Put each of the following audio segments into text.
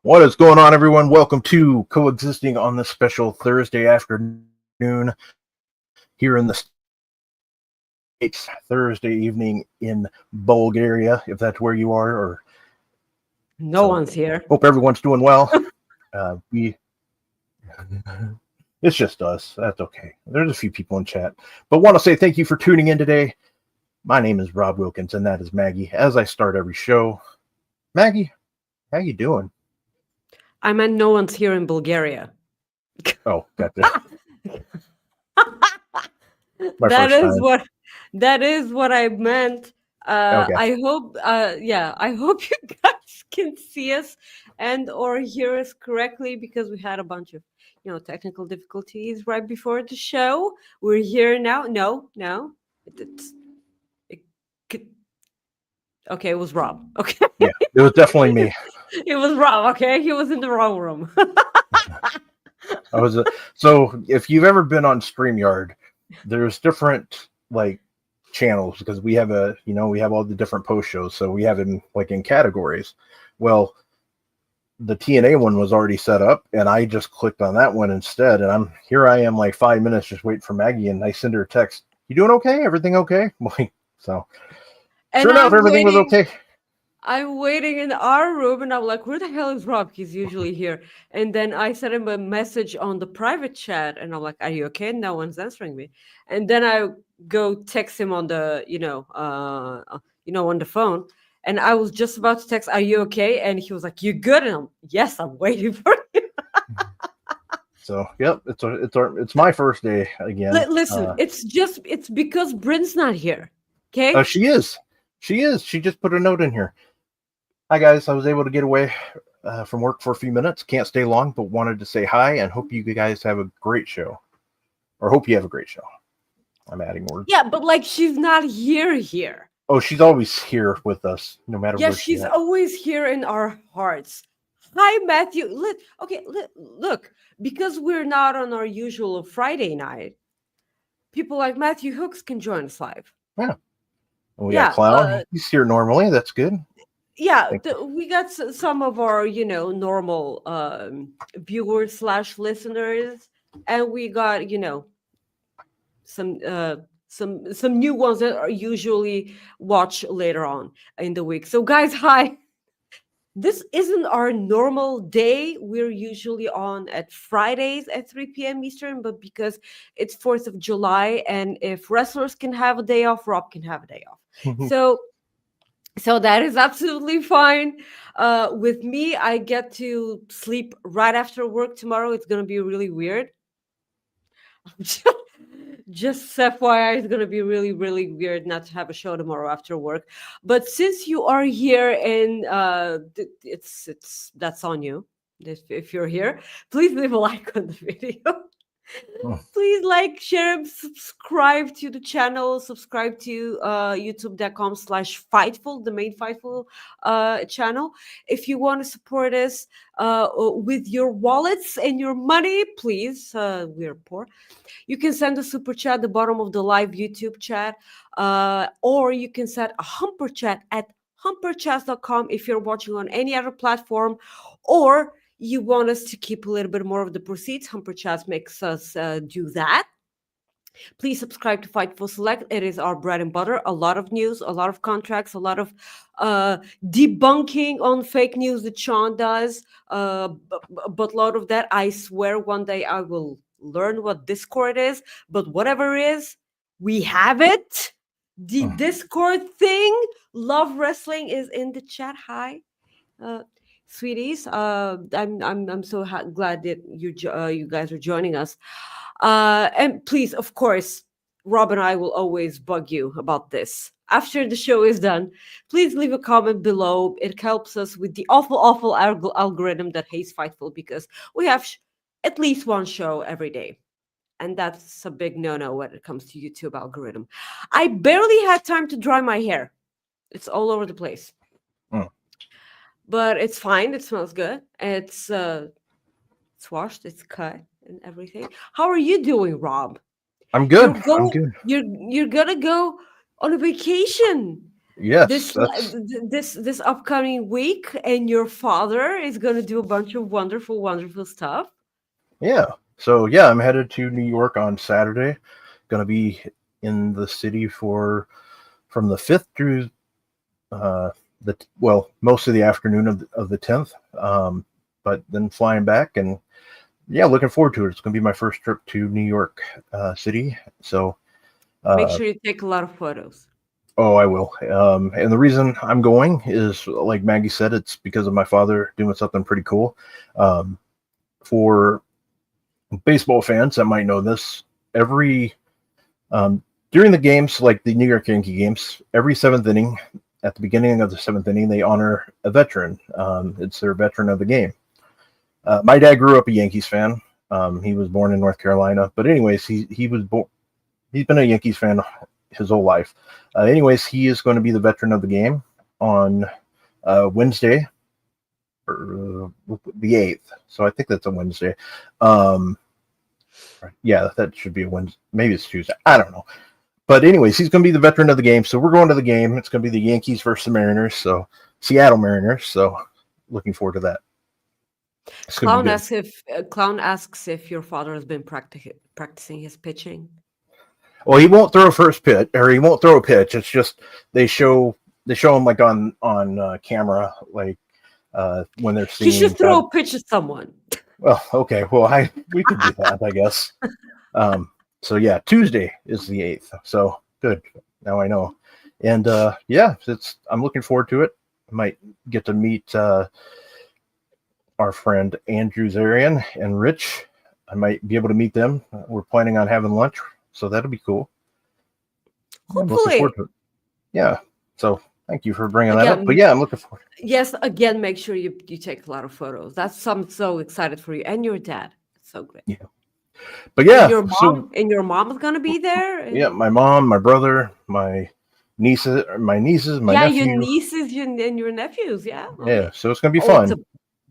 What is going on, everyone? Welcome to Coexisting on this special Thursday afternoon here in the States, Thursday evening in Bulgaria, if that's where you are. Or No one's here. Hope everyone's doing well. It's just us. That's okay. There's a few people in chat. But want to say thank you for tuning in today. My name is Rob Wilkins, and that is Maggie. As I start every show, Maggie, how you doing? I meant no one's here in Bulgaria. Oh, gotcha. That is what I meant. Okay. I hope you guys can see us and or hear us correctly, because we had a bunch of technical difficulties right before the show. We're here now. Okay, it was Rob. Okay. Yeah, it was definitely me. It was Rob. Okay, he was in the wrong room. So if you've ever been on StreamYard, there's different channels, because we have we have all the different post shows, so we have them in categories. Well, the TNA one was already set up, and I just clicked on that one instead, and I am 5 minutes just waiting for Maggie, and I send her a text, "You doing okay? Everything okay?" So sure enough, everything was okay. I'm waiting in our room, and I'm like, where the hell is Rob? He's usually here. And then I sent him a message on the private chat, and I'm like, are you okay? No one's answering me. And then I go text him on the, on the phone. And I was just about to text, are you okay? And he was like, you good? And yes, I'm waiting for you. So, yep, it's my first day again. Listen, it's because Bryn's not here. Okay? She is. She just put a note in here. Hi, guys. I was able to get away from work for a few minutes. Can't stay long, but wanted to say hi and hope you guys have a great show. Or hope you have a great show. I'm adding words. Yeah, but she's not here. Oh, she's always here with us, no matter where she's always here in our hearts. Hi, Matthew. Look, because we're not on our usual Friday night, people like Matthew Hooks can join us live. Yeah. We got Clown. He's here normally. That's good. Yeah, we got some of our, normal viewers / listeners, and we got, some new ones that are usually watch later on in the week. So, guys, hi. This isn't our normal day. We're usually on at Fridays at 3 p.m. Eastern, but because it's 4th of July, and if wrestlers can have a day off, Rob can have a day off. So that is absolutely fine. With me, I get to sleep right after work tomorrow. It's going to be really weird. Just FYI, it's going to be really, really weird not to have a show tomorrow after work. But since you are here, and that's on you. If you're here, please leave a like on the video. Please like, share, and subscribe to the channel. Subscribe to youtube.com/Fightful, the main Fightful channel. If you want to support us with your wallets and your money, please, we're poor. You can send a super chat at the bottom of the live YouTube chat, or you can send a humper chat at humperchats.com if you're watching on any other platform, or you want us to keep a little bit more of the proceeds. Humper Chats makes us do that. Please subscribe to FightfulSelect. It is our bread and butter. A lot of news, a lot of contracts, a lot of debunking on fake news that Sean does. But a lot of that, I swear one day I will learn what Discord is. But whatever it is, we have it. The Discord thing. Love Wrestling is in the chat. Hi. Sweeties, I'm so glad that you guys are joining us, and please, of course, Rob and I will always bug you about this. After the show is done, please leave a comment below. It helps us with the awful algorithm that hates Fightful, because we have at least one show every day, and that's a big no-no when it comes to YouTube algorithm. I barely had time to dry my hair; it's all over the place. But it's fine. It smells good. It's washed. It's cut and everything. How are you doing, Rob? I'm good. I'm good. You're gonna go on a vacation Yes, this that's this upcoming week, and your father is going to do a bunch of wonderful stuff. yeah. So yeah, I'm headed to New York on Saturday. Gonna be in the city for from the 5th through most of the afternoon of the 10th. But then flying back, and yeah, looking forward to it. It's gonna be my first trip to New York City. So Make uh, sure you take a lot of photos. oh, I will. And the reason I'm going is, like Maggie said, it's because of my father doing something pretty cool. Um, for baseball fans that might know this, every during the games, like the New York Yankee games, every 7th inning, at the beginning of the 7th inning, they honor a veteran. It's their veteran of the game. My dad grew up a Yankees fan. He was born in North Carolina, but anyways, he was born. He's been a Yankees fan his whole life. Anyways, he is going to be the veteran of the game on Wednesday, or the 8th. So I think that's a Wednesday. Yeah, that should be a Wednesday. Maybe it's Tuesday. I don't know. But anyways, he's going to be the veteran of the game. So we're going to the game. It's going to be the Yankees versus the Mariners. So Seattle Mariners. So looking forward to that. Clown asks if your father has been practicing his pitching. Well, he won't throw a first pitch, or he won't throw a pitch. It's just they show him like on camera, like when they're He singing. should throw a pitch at someone. Well, okay. Well, we could do that, I guess. So yeah, Tuesday is the 8th. So good. Now I know. And yeah, I'm looking forward to it. I might get to meet our friend Andrew Zarian and Rich. I might be able to meet them. We're planning on having lunch, so that'll be cool. Hopefully. I'm looking forward to it. Yeah. So thank you for bringing that up. But yeah, I'm looking forward. Yes, again, make sure you take a lot of photos. I'm so excited for you and your dad. It's so great. Yeah. But yeah, and your mom is gonna be there. Yeah, my mom, my brother, my nieces, my nephew. Your nieces and your nephews. Yeah. Okay. Yeah. So it's gonna be fun. It's a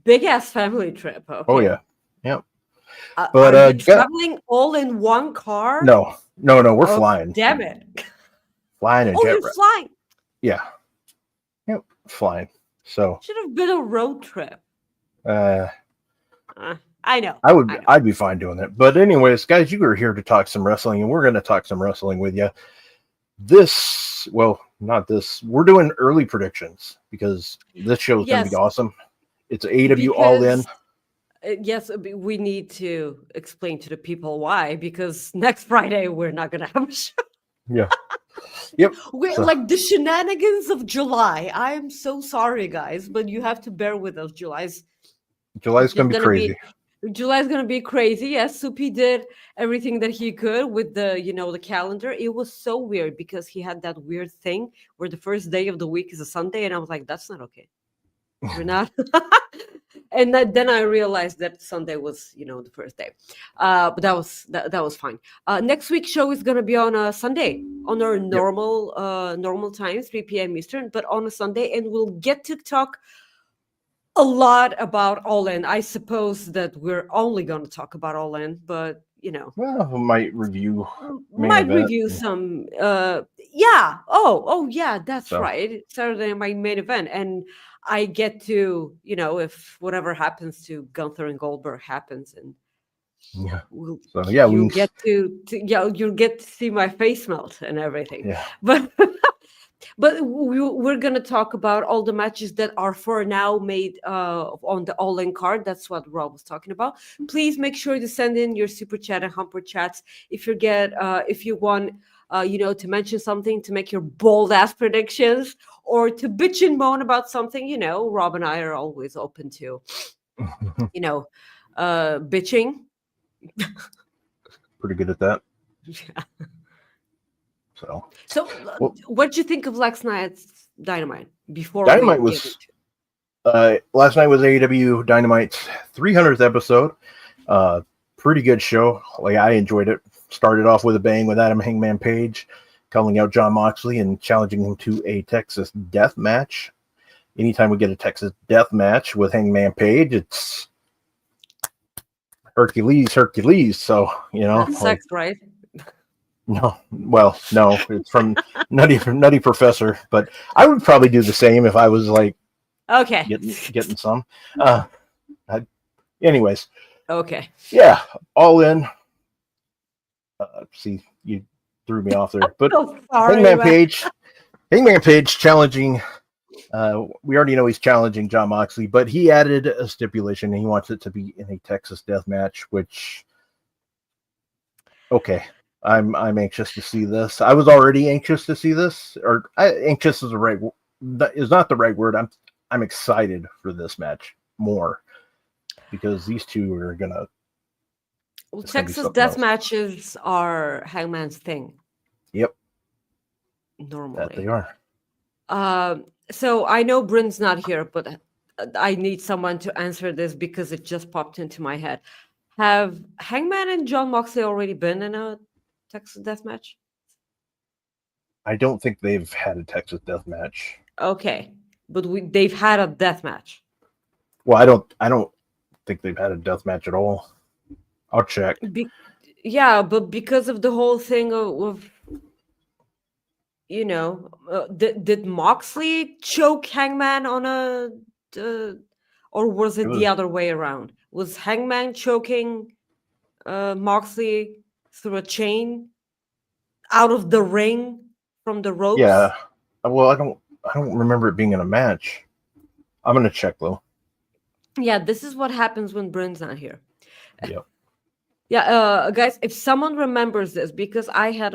big ass family trip. Okay. Oh yeah. Yeah. But are you traveling all in one car? No. We're flying. Damn it. Flying and you're flying. Yeah. Yep. Flying. So should have been a road trip. I know. I'd be fine doing that. But anyways, guys, you were here to talk some wrestling, and we're going to talk some wrestling with you. Not this. We're doing early predictions because this show is going to be awesome. It's AEW All In. Yes, we need to explain to the people why, because next Friday we're not going to have a show. Yeah. Yep. We're like the shenanigans of July. I am so sorry, guys, but you have to bear with us. July's going to be crazy. July's going to be crazy. Yes, Soupy did everything that he could with the calendar. It was so weird because he had that weird thing where the first day of the week is a Sunday, and I was like, that's not okay. You're not. And then I realized that Sunday was, the first day. But that was fine. Next week's show is gonna be on a Sunday on our normal time, 3 p.m. Eastern, but on a Sunday, and we'll get to talk a lot about All In. I suppose that we're only gonna talk about All In, but well, we might review. Some. Yeah. Oh, yeah. That's right. Saturday my main event, and I get to, if whatever happens to Gunther and Goldberg happens, and you'll get to see my face melt and everything. Yeah. But we're gonna talk about all the matches that are for now made on the All In card. That's what Rob was talking about. Please make sure to send in your super chat and humper chats if you want. To mention something, to make your bold ass predictions, or to bitch and moan about something. Rob and I are always open to, bitching. Pretty good at that. Yeah. So what'd you think of last night's Dynamite? Dynamite was last night was AEW Dynamite's 300th episode. Pretty good show. Like, I enjoyed it. Started off with a bang with Adam Hangman Page calling out Jon Moxley and challenging him to a Texas death match. Anytime we get a Texas death match with Hangman Page, it's Hercules. So, That's sex, right? No, well, no, it's from Nutty Professor. But I would probably do the same if I was like Okay. getting some. Uh, I, anyways, Okay. yeah, all in. See, you threw me off there, but So sorry, Hangman man. Page, Hangman Page challenging. We already know he's challenging John Moxley, but he added a stipulation. He wants it to be in a Texas death match, which okay. I'm anxious to see this. I was already anxious to see this, or anxious is the right is not the right word. I'm excited for this match more because these two are gonna. Well, It's gonna be Texas something death else. matches are Hangman's thing Yep, that they normally. are. So I know Bryn's not here, but I need someone to answer this because it just popped into my head. Have Hangman and John Moxley already been in a Texas death match? I don't think they've had a Texas death match. Okay, but they've had a death match. Well, I don't think they've had a death match at all. I'll check. Be- yeah, but because of the whole thing of did Moxley choke Hangman on uh, or was It it the was other way around? Was Hangman choking Moxley through a chain out of the ring from the ropes? yeah. Well, I don't remember it being in a match. I'm gonna check though. Yeah, this is what happens when Bryn's not here. Yep. Yeah, guys, if someone remembers this, because I have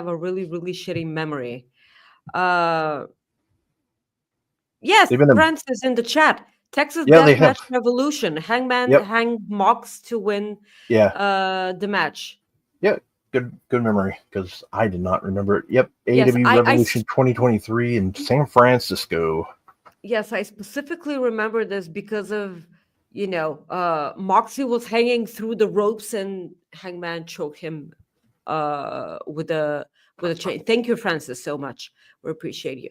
a really really shitty memory. Uh, yes, They've been in. Francis in the chat. Texas Yeah, they Deathmatch have. Revolution. Hangman Yep. hang Mox to win Yeah. the match. Yeah. Good memory because I did not remember it. Yep. Yes, AEW Revolution 2023 in San Francisco. yes, I specifically remember this because of Moxie was hanging through the ropes and Hangman choked him with a chain. Thank you, Francis, so much. We appreciate you.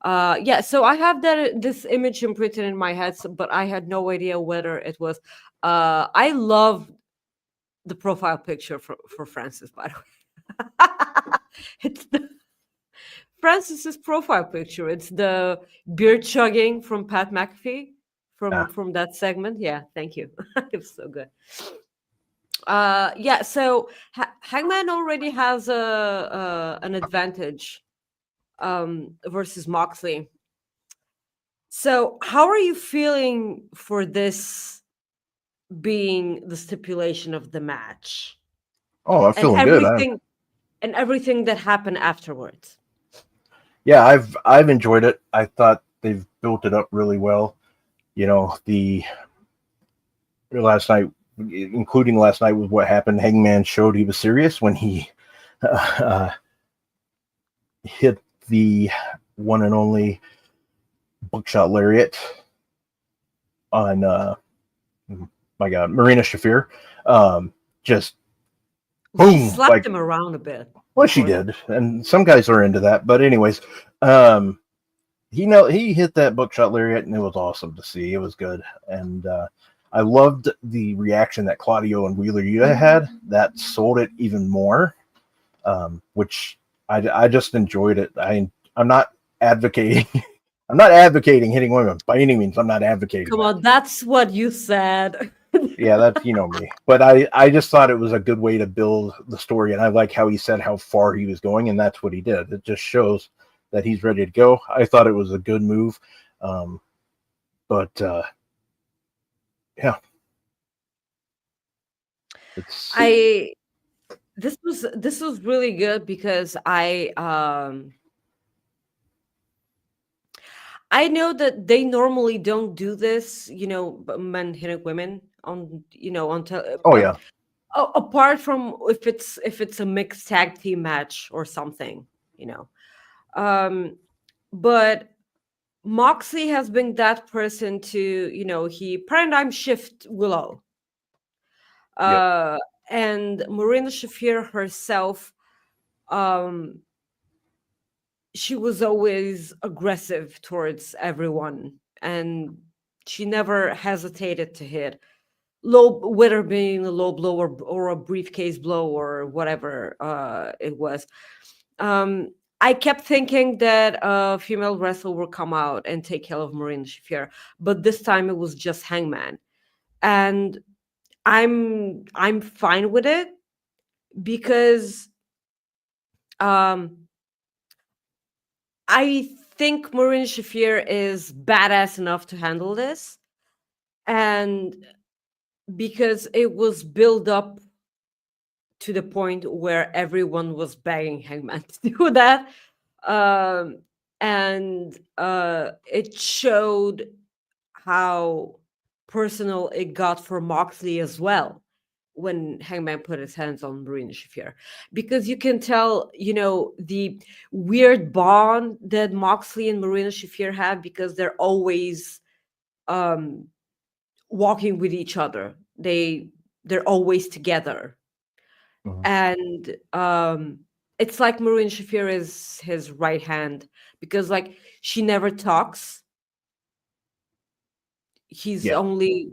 Yeah, so I have this image imprinted in my head, but I had no idea whether it was. I love the profile picture for Francis, by the way. It's Francis's profile picture. It's the beer chugging from Pat McAfee Ah, from that segment. Yeah, thank you. It's so good. Yeah, so Hangman already has an advantage versus Moxley. So how are you feeling for this being the stipulation of the match oh, I'm and feeling good. everything that happened afterwards? Yeah, I've enjoyed it. I thought they've built it up really well. You know, the last night, including last night, with what happened. Hangman showed he was serious when he uh, hit the one and only buckshot lariat on my God, Marina Shafir. Just She boom, slapped like him around a bit, what of she course. did, and some guys are into that. But anyways, um, he hit that buckshot lariat, and it was awesome to see. It was good, and I loved the reaction that Claudio and Wheeler Yuta had. That sold it even more, which I just enjoyed it. I'm not advocating. I'm not advocating hitting women by any means. I'm not advocating Come that. on, that's what you said. Yeah, that's me. But I just thought it was a good way to build the story, and I like how he said how far he was going, and that's what he did. It just shows that he's ready to go. I thought it was a good move, um, but yeah, it's I this was really good because I know that they normally don't do this, men hitting women on oh yeah, apart from if it's a mixed tag team match or something, you know. Um, but Moxley has been that person to, he paradigm shift Willow. yep, Uh, and Marina Shafir herself, um, she was always aggressive towards everyone and she never hesitated to hit. low, whether being a low blow or a briefcase blow or whatever it was. Um, I kept thinking that a female wrestler will come out and take care of Marina Shafir, but this time it was just Hangman, and I'm fine with it because um, I think Marina Shafir is badass enough to handle this, and because it was built up to the point where everyone was begging Hangman to do that. Um, and it showed how personal it got for Moxley as well when Hangman put his hands on Marina Shafir. Because you can tell, the weird bond that Moxley and Marina Shafir have because they're always um, walking with each other. They're always together, Mhm. and it's like Maureen Shafir is his right hand because like she never talks. He's Yeah. only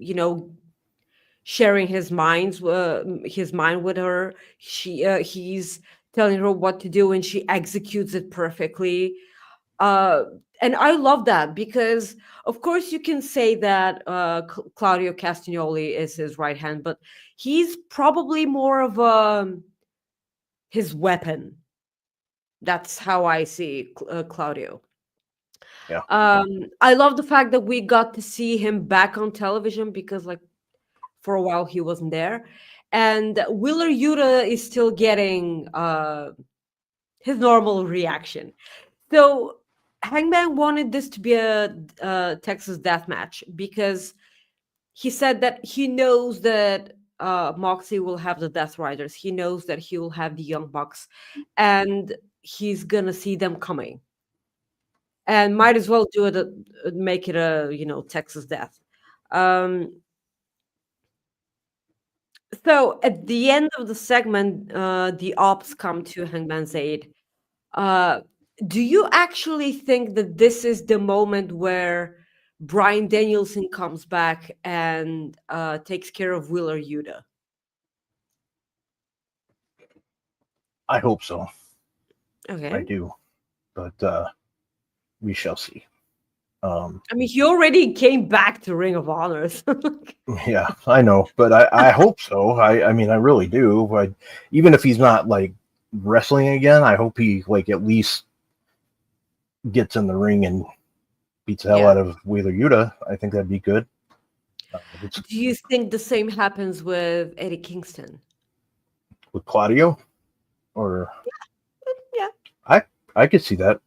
sharing his mind with her. He's telling her what to do and she executes it perfectly. uh and I love that because of course you can say that Claudio Castagnoli is his right hand, but he's probably more of his weapon. That's how I see Claudio. Yeah. I love the fact that we got to see him back on television because, like, for a while he wasn't there, and Willer Yuta is still getting his normal reaction. So Hangman wanted this to be a Texas death match because he said that he knows that Moxley will have the Death Riders. He knows that he will have the Young Bucks, and he's gonna see them coming. And might as well do it, make it a Texas death. Um, so at the end of the segment, the ops come to Hangman's aid. Uh, do you actually think that this is the moment where Brian Danielson comes back and takes care of Wheeler Yuta? I hope so. I Okay. do, but we shall see. I mean, he already came back to Ring of Honor. So, like, Yeah, I know, but I hope so. I mean, I really do. But even if he's not like wrestling again, I hope he like at least gets in the ring and beats the hell yeah. out of Wheeler Yuta. I think that'd be good. It's Do you think the same happens with Eddie Kingston? with Claudio, or Yeah. I I could see that.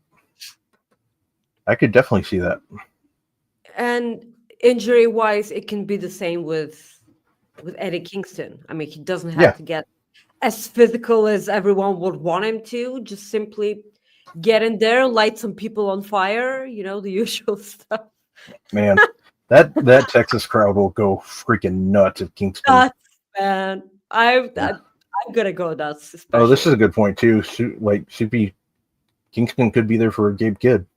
I could definitely see that. And injury wise, it can be the same with Eddie Kingston. I mean, he doesn't have Yeah, to get as physical as everyone would want him to. Just simply get in there, light some people on fire. The usual stuff. man, that Texas crowd will go freaking nuts if Kingston. Nuts, man. I'm gonna go nuts, Oh, this is especially. a good point too. Like, should be Kingston could be there for Gabe Kidd.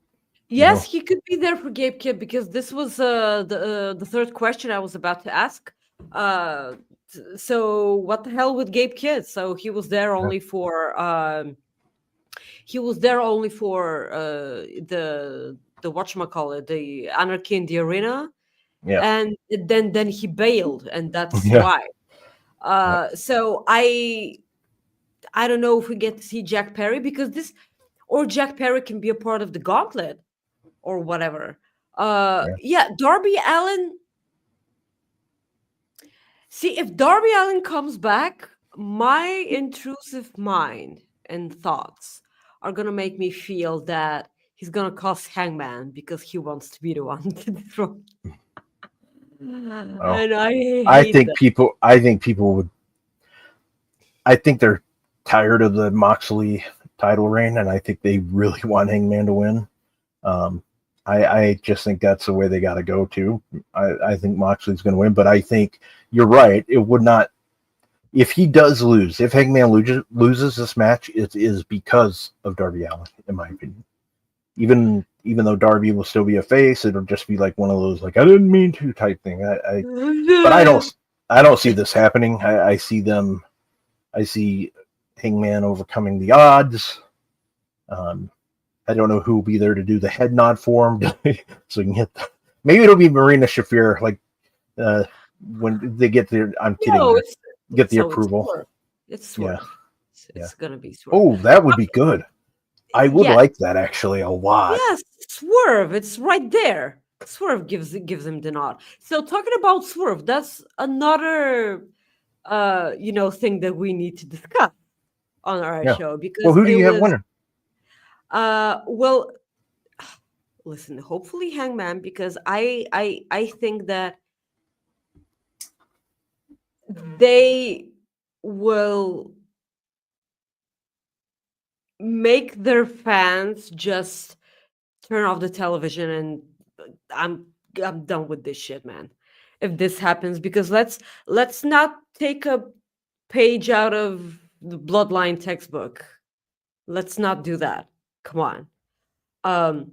You Yes, know, he could be there for Gabe Kidd because this was the third question I was about to ask. So what the hell with Gabe Kidd? So yeah, he was there only for the whatchamacallit, the Anarchy in the Arena, yeah, and then he bailed, and that's yeah. why. So I don't know if we get to see Jack Perry because this, or Jack Perry can be a part of the Gauntlet or whatever. Yeah. Yeah, Darby Allen. See, if Darby Allen comes back, my intrusive mind and thoughts are gonna make me feel that he's gonna cost Hangman because he wants to be the one to dethrone. Oh, And I hate that. I think people would. I think they're tired of the Moxley title reign, and I think they really want Hangman to win. Um, I just think that's the way they got to go to. I think Moxley's going to win, but I think you're right. It would not if he does lose. If Hangman loses this match, it is because of Darby Allin, in my opinion. Even though Darby will still be a face, it'll just be like one of those like I didn't mean to type thing. But I don't see this happening. I see Hangman overcoming the odds. I don't know who will be there to do the head nod for him, so you can hit. Maybe it'll be Marina Shafir, like when they get there. I'm kidding. No, Get the approval. It's Swerve. Yeah. It's gonna be Swerve. Oh, that would be good. I would like that actually a lot. Yes, Swerve. It's right there. Swerve gives him the nod. So talking about Swerve, that's another thing that we need to discuss on our show, because who do you have winning? Well, listen, hopefully Hangman, because I think that they will make their fans just turn off the television, and I'm done with this shit, man. If this happens, because let's not take a page out of the Bloodline textbook. Let's not do that. Come on.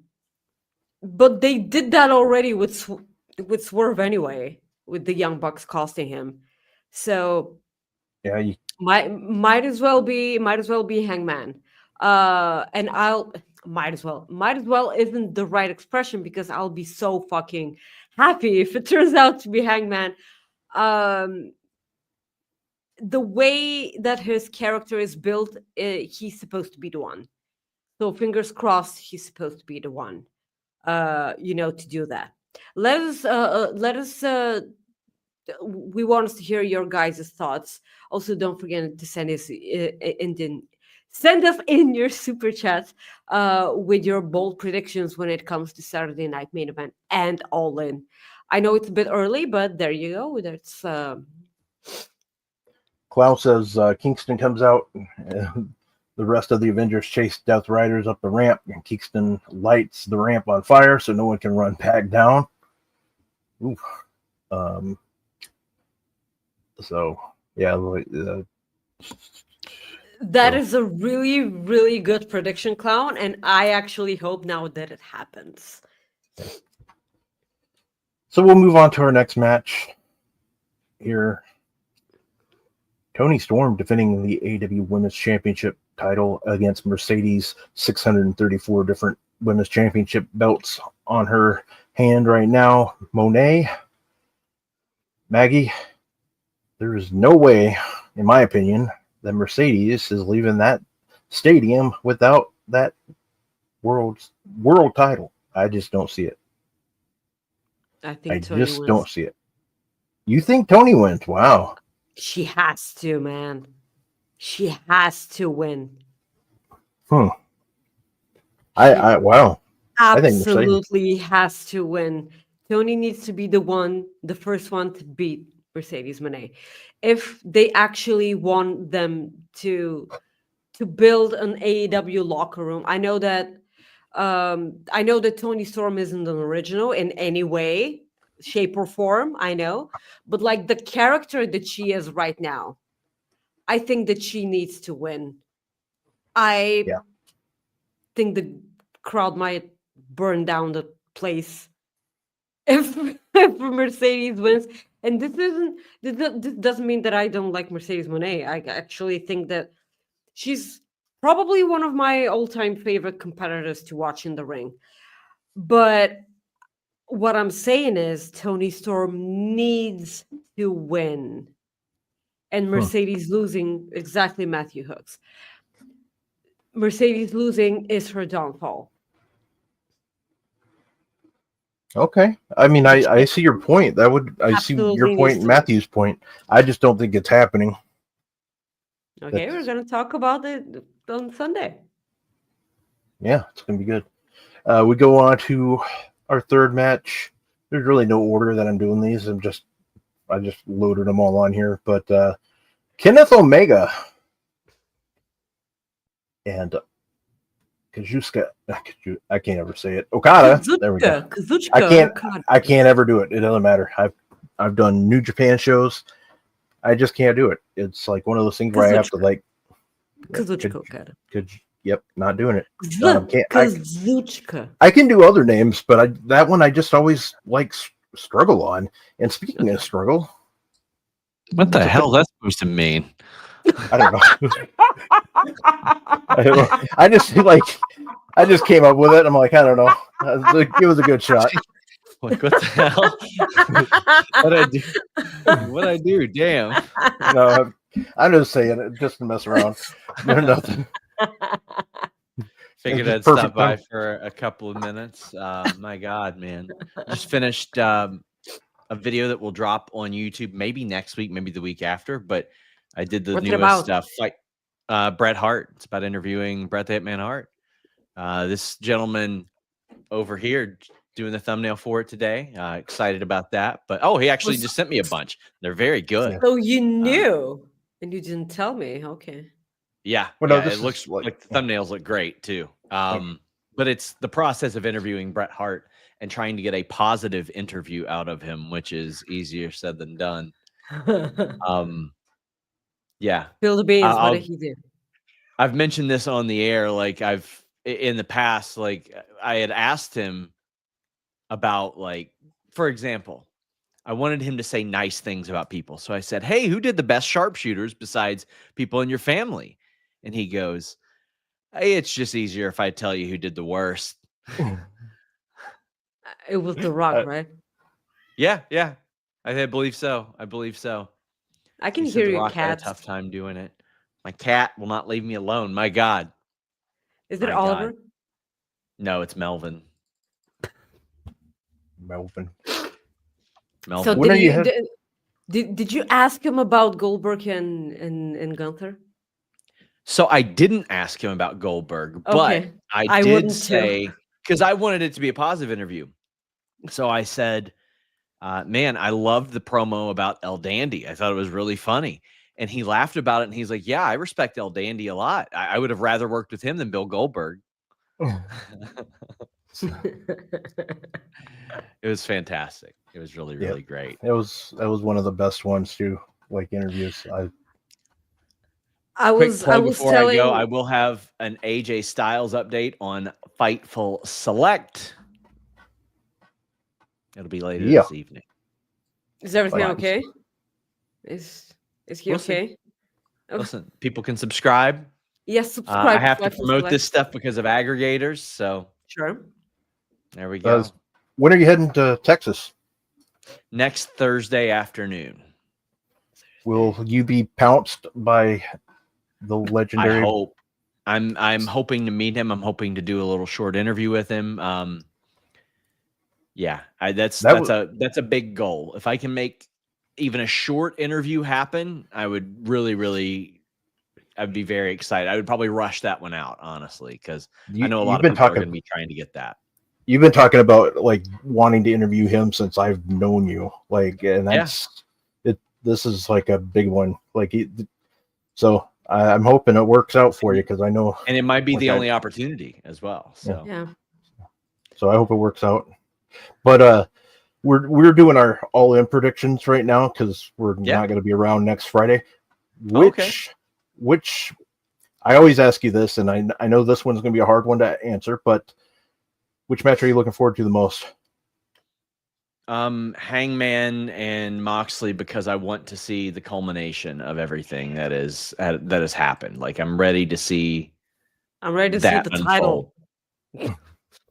But they did that already with Swerve anyway, with the Young Bucks costing him. So yeah, might as well be Hangman. And I'll might as well isn't the right expression, because I'll be so fucking happy if it turns out to be Hangman. The way that his character is built, he's supposed to be the one. So fingers crossed, he's supposed to be the one. To do that. Let us. We want us to hear your guys' thoughts. Also, don't forget to send us in your super chat with your bold predictions when it comes to Saturday Night Main Event and All In. I know it's a bit early, but there you go. That's. Klaus says Kingston comes out. The rest of the Avengers chase Death Riders up the ramp, and Kingston lights the ramp on fire so no one can run back down. Ooh. That is a really, really good prediction, Clown, and I actually hope now that it happens. So we'll move on to our next match here. Toni Storm defending the AEW Women's Championship title against Mercedes. 634 different Women's Championship belts on her hand right now. Monet, Maggie, there is no way, in my opinion, that Mercedes is leaving that stadium without that world title. I just don't see it. I think Toni wins. Don't see it. You think Toni wins? Wow. She has to, man. She has to win. Wow. Absolutely has to win. Toni needs to be the first one to beat Mercedes Monet. If they actually want them to build an AEW locker room, I know that Toni Storm isn't an original in any way, shape, or form. I know, but like the character that she is right now, I think that she needs to win. I think the crowd might burn down the place if Mercedes wins. And this doesn't mean that I don't like Mercedes Monet. I actually think that she's probably one of my all-time favorite competitors to watch in the ring. But what I'm saying is Toni Storm needs to win. And Mercedes losing, exactly, Matthew Hooks. Mercedes losing is her downfall. Okay. I mean, I see your point. I see your point and Matthew's point. I just don't think it's happening. Okay, we're going to talk about it on Sunday. Yeah, it's going to be good. We go on to our third match. There's really no order that I'm doing these. I just loaded them all on here. But Kenneth Omega and Kazuchika, I can't ever say it. Okada. There we go. Kazuchika. I can't ever do it. It doesn't matter. I've done New Japan shows. I just can't do it. It's like one of those things where I have to like. Kazuchika Okada. Yep, not doing it. Kazuchika. I can do other names, but that one I just always like struggle on. And speaking of struggle, What the hell is that supposed to mean? I don't know. I don't know. I just came up with it. I'm like, I don't know. It was a good shot. Like, what the hell? What I do? Damn. No, I'm just saying it just to mess around. There's nothing. Figured It's I'd perfect stop by time. for a couple of minutes. My God, man. Just finished a video that will drop on YouTube maybe next week, maybe the week after. But I did the What's it newest about? fight. Bret Hart. It's about interviewing Bret the Hitman Hart. This gentleman over here doing the thumbnail for it today. Excited about that. But he actually just sent me a bunch. They're very good. So you knew and you didn't tell me. Okay. Yeah. Well, no, yeah, this it looks is like the thumbnails look great too. But it's the process of interviewing Bret Hart and trying to get a positive interview out of him, which is easier said than done. Yeah. Spill the beans. What did he do? I've mentioned this on the air. Like in the past, like I had asked him about, like, for example, I wanted him to say nice things about people. So I said, hey, who did the best sharpshooters besides people in your family? And he goes, hey, it's just easier if I tell you who did the worst. It was The Rock, right? Yeah. I believe so. I can He said hear The your Rock had a cat. tough time doing it. My cat will not leave me alone. My God. Is it My Oliver? God. No, it's Melvin. Melvin. So When are you did you ask him about Goldberg and Gunther? So I didn't ask him about Goldberg, but Okay. I wouldn't did say, because I wanted it to be a positive interview. So I said, man, I loved the promo about El Dandy. I thought it was really funny. And he laughed about it. And he's like, yeah, I respect El Dandy a lot. I would have rather worked with him than Bill Goldberg. It was fantastic. It was really, really great. That was one of the best ones too. Like interviews. I Quick was plug before I go. telling I will have an AJ Styles update on Fightful Select. It'll be later this evening. Is everything Fine. okay? Is he We'll see. okay? Listen, people can subscribe. Yes, subscribe. I have to Fightful promote Select. this stuff because of aggregators. So Sure. there we go. When are you heading to Texas? Next Thursday afternoon. Will you be pounced by the legendary? I hope. I'm hoping to meet him. I'm hoping to do a little short interview with him. Yeah, that's a big goal. If I can make even a short interview happen, I would really, I'd be very excited. I would probably rush that one out, honestly, because I know a lot of people are going to be trying to get that. You've been talking about like wanting to interview him since I've known you, like, and that's it. This is like a big one, like, so I'm hoping it works out for you because I know, and it might be the only opportunity as well. So yeah. So I hope it works out. But we're doing our all-in predictions right now because we're not going to be around next Friday. Which I always ask you this, and I know this one's going to be a hard one to answer, but which match are you looking forward to the most? Hangman and Moxley, because I want to see the culmination of everything that has happened. Like I'm ready to see. I'm ready to see the title.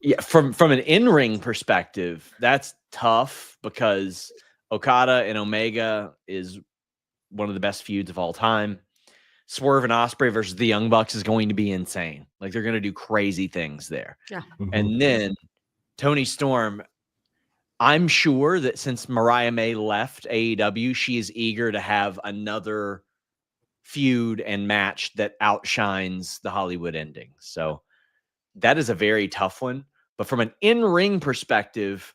Yeah, from an in-ring perspective, that's tough because Okada and Omega is one of the best feuds of all time. Swerve and Osprey versus the Young Bucks is going to be insane. Like they're going to do crazy things there. Yeah. Mm-hmm. And then Toni Storm, I'm sure that since Mariah May left AEW, she is eager to have another feud and match that outshines the Hollywood ending. So that is a very tough one. But from an in-ring perspective,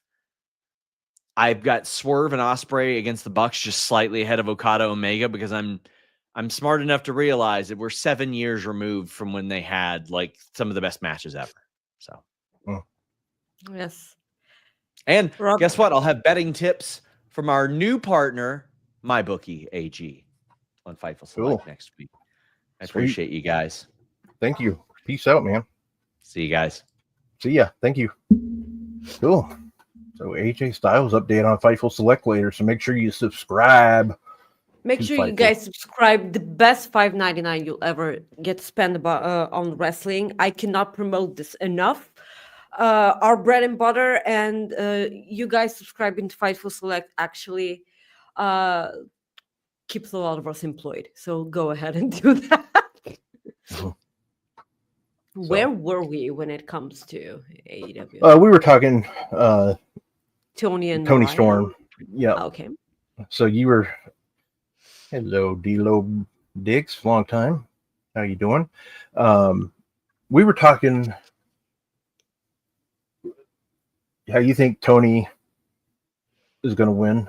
I've got Swerve and Osprey against the Bucks just slightly ahead of Okada Omega because I'm smart enough to realize that we're 7 years removed from when they had like some of the best matches ever. So, yes. And guess what? I'll have betting tips from our new partner, MyBookie AG, on Fightful Select next week. I appreciate you guys. Thank you. Peace out, man. See you guys. See ya. Thank you. Cool. So AJ Styles update on Fightful Select later. So make sure you subscribe. Make to sure you Fightful. guys subscribe. The best $5.99 you'll ever get to spend on wrestling. I cannot promote this enough. Our bread and butter, and you guys subscribing to Fightful Select actually keeps a lot of us employed. So go ahead and do that. Mhm. Where were we when it comes to AEW? We were talking Tony and Tony Mariah? Storm. Yeah. Okay. So you were, hello, D-Lo Diggs, long time. How you doing? We were talking how you think Tony is going to win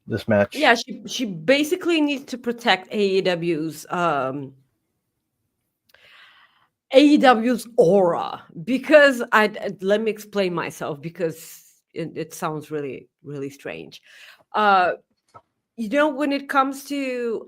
this match. Yeah, she basically needs to protect AEW's aura, because let me explain myself, because it sounds really, really strange. When it comes to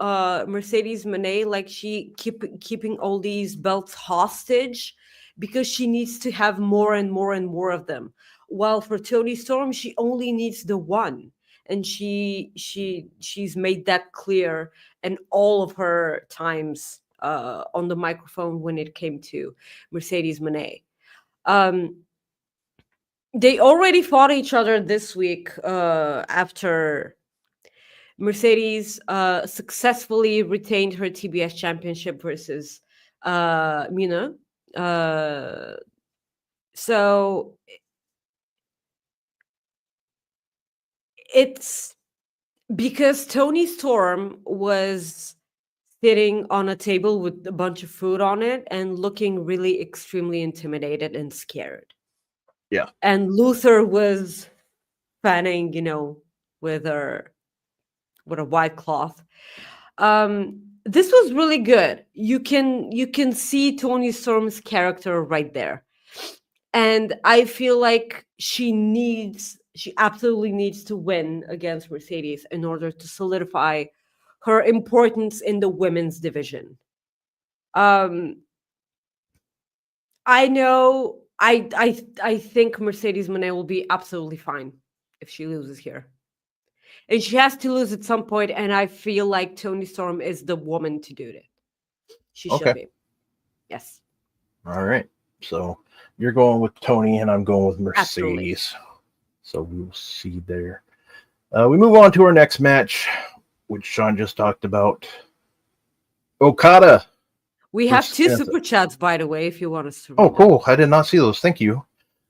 Mercedes Monet, like she keeping all these belts hostage because she needs to have more and more and more of them. While for Toni Storm, she only needs the one, and she's made that clear in all of her times on the microphone when it came to Mercedes Monet. They already fought each other this week after Mercedes successfully retained her TBS championship versus Mina. So it's because Toni Storm was sitting on a table with a bunch of food on it and looking really extremely intimidated and scared. Yeah. And Luther was fanning, with a white cloth. This was really good. You can see Toni Storm's character right there. And I feel like she absolutely needs to win against Mercedes in order to solidify her importance in the women's division. I know I think Mercedes Monet will be absolutely fine if she loses here. And she has to lose at some point, and I feel like Toni Storm is the woman to do it. She should be. Yes. All right. So you're going with Toni, and I'm going with Mercedes. Absolutely. So we will see there. We move on to our next match, which Sean just talked about. Okada. We have 2 super chats, by the way, if you want us to. Oh, cool. I did not see those. Thank you.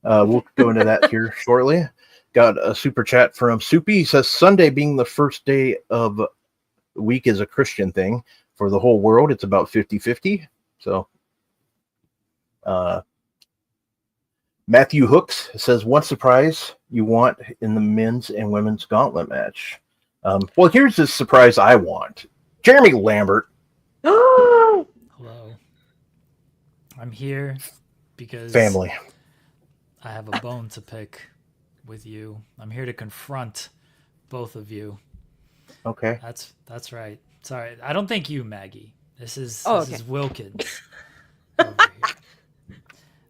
We'll go into that here shortly. Got a super chat from Soupy. He says, Sunday being the first day of the week is a Christian thing. For the whole world, it's about 50-50. So, Matthew Hooks says, one surprise you want in the men's and women's gauntlet match. Well, here's the surprise I want. Jeremy Lambert. Hello. I'm here because family. I have a bone to pick with you. I'm here to confront both of you. Okay. That's right. Sorry, I don't think you, Maggie. This is okay. is Wilkins. Over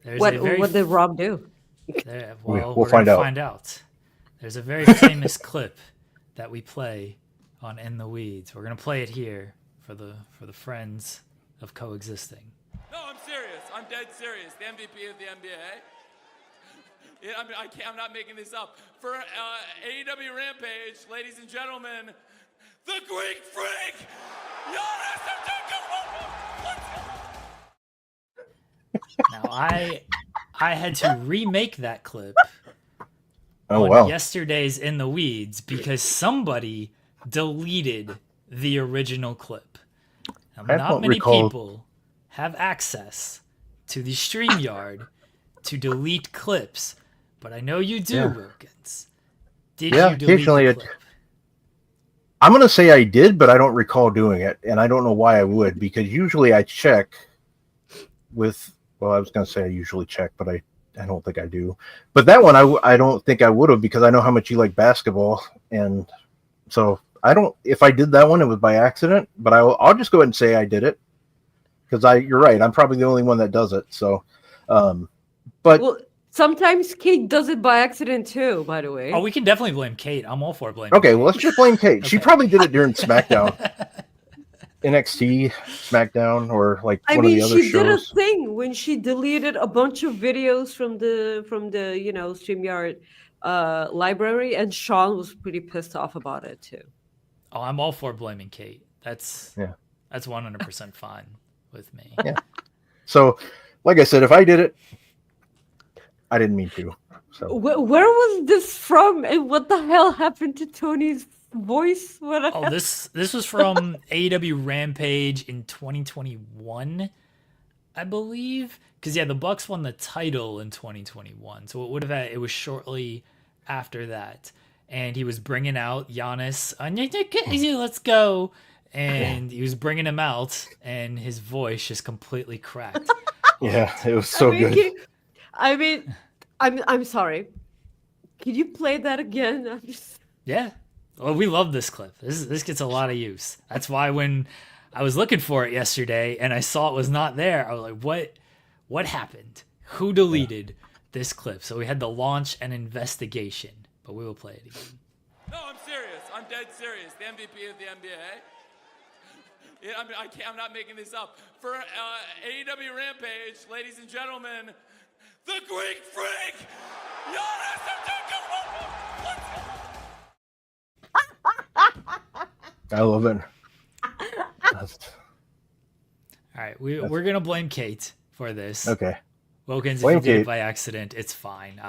here. What did Rob do? We'll find out. There's a very famous clip that we play on In the Weeds. We're gonna play it here for the friends of Coexisting. No, I'm serious. I'm dead serious. The MVP of the NBA. I'm not making this up. For AEW Rampage, ladies and gentlemen, the Greek Freak, Giannis Antetokounmpo. Now I had to remake that clip on yesterday's In the Weeds because somebody deleted the original clip. Now, not many people have access to the StreamYard to delete clips, but I know you do, Wilkins. Did you delete the clip? I'm going to say I did, but I don't recall doing it, and I don't know why I would, because usually I check with, well, I was going to say I usually check, but I don't think I do. But that one, I don't think I would have, because I know how much you like basketball, and so I don't, if I did that one, it was by accident, but I'll just go ahead and say I did it, because you're right, I'm probably the only one that does it, so, but... Well, Sometimes Kate does it by accident too, by the way. Oh, we can definitely blame Kate. I'm all for blaming. Okay, Kate. well, let's just blame Kate. She Okay. probably did it during SmackDown, NXT, SmackDown, or like I one mean, of the other she did a shows. thing when she deleted a bunch of videos from the StreamYard library, and Sean was pretty pissed off about it too. Oh, I'm all for blaming Kate. That's Yeah. That's 100% fine with me. Yeah. So, like I said, if I did it, I didn't mean to. So Where was this from, and what the hell happened to Tony's voice? Oh, this was from AEW Rampage in 2021, I believe. Because yeah, the Bucks won the title in 2021, so it was shortly after that, and he was bringing out Giannis. Let's go, and he was bringing him out, and his voice just completely cracked. yeah, it was so good. I'm sorry. Can you play that again? I'm just... Yeah. Well, we love this clip. This gets a lot of use. That's why when I was looking for it yesterday and I saw it was not there, I was like, what happened? Who deleted this clip? So we had to launch an investigation, but we will play it again. No, I'm serious. I'm dead serious. The MVP of the NBA. Yeah, I'm not making this up. For AEW Rampage, ladies and gentlemen, the Greek Freak, Giannis Antetokounmpo. I love it. All right, we're gonna blame Kate for this. Okay. Wilkins, Blame if you did Kate. it by accident, it's fine.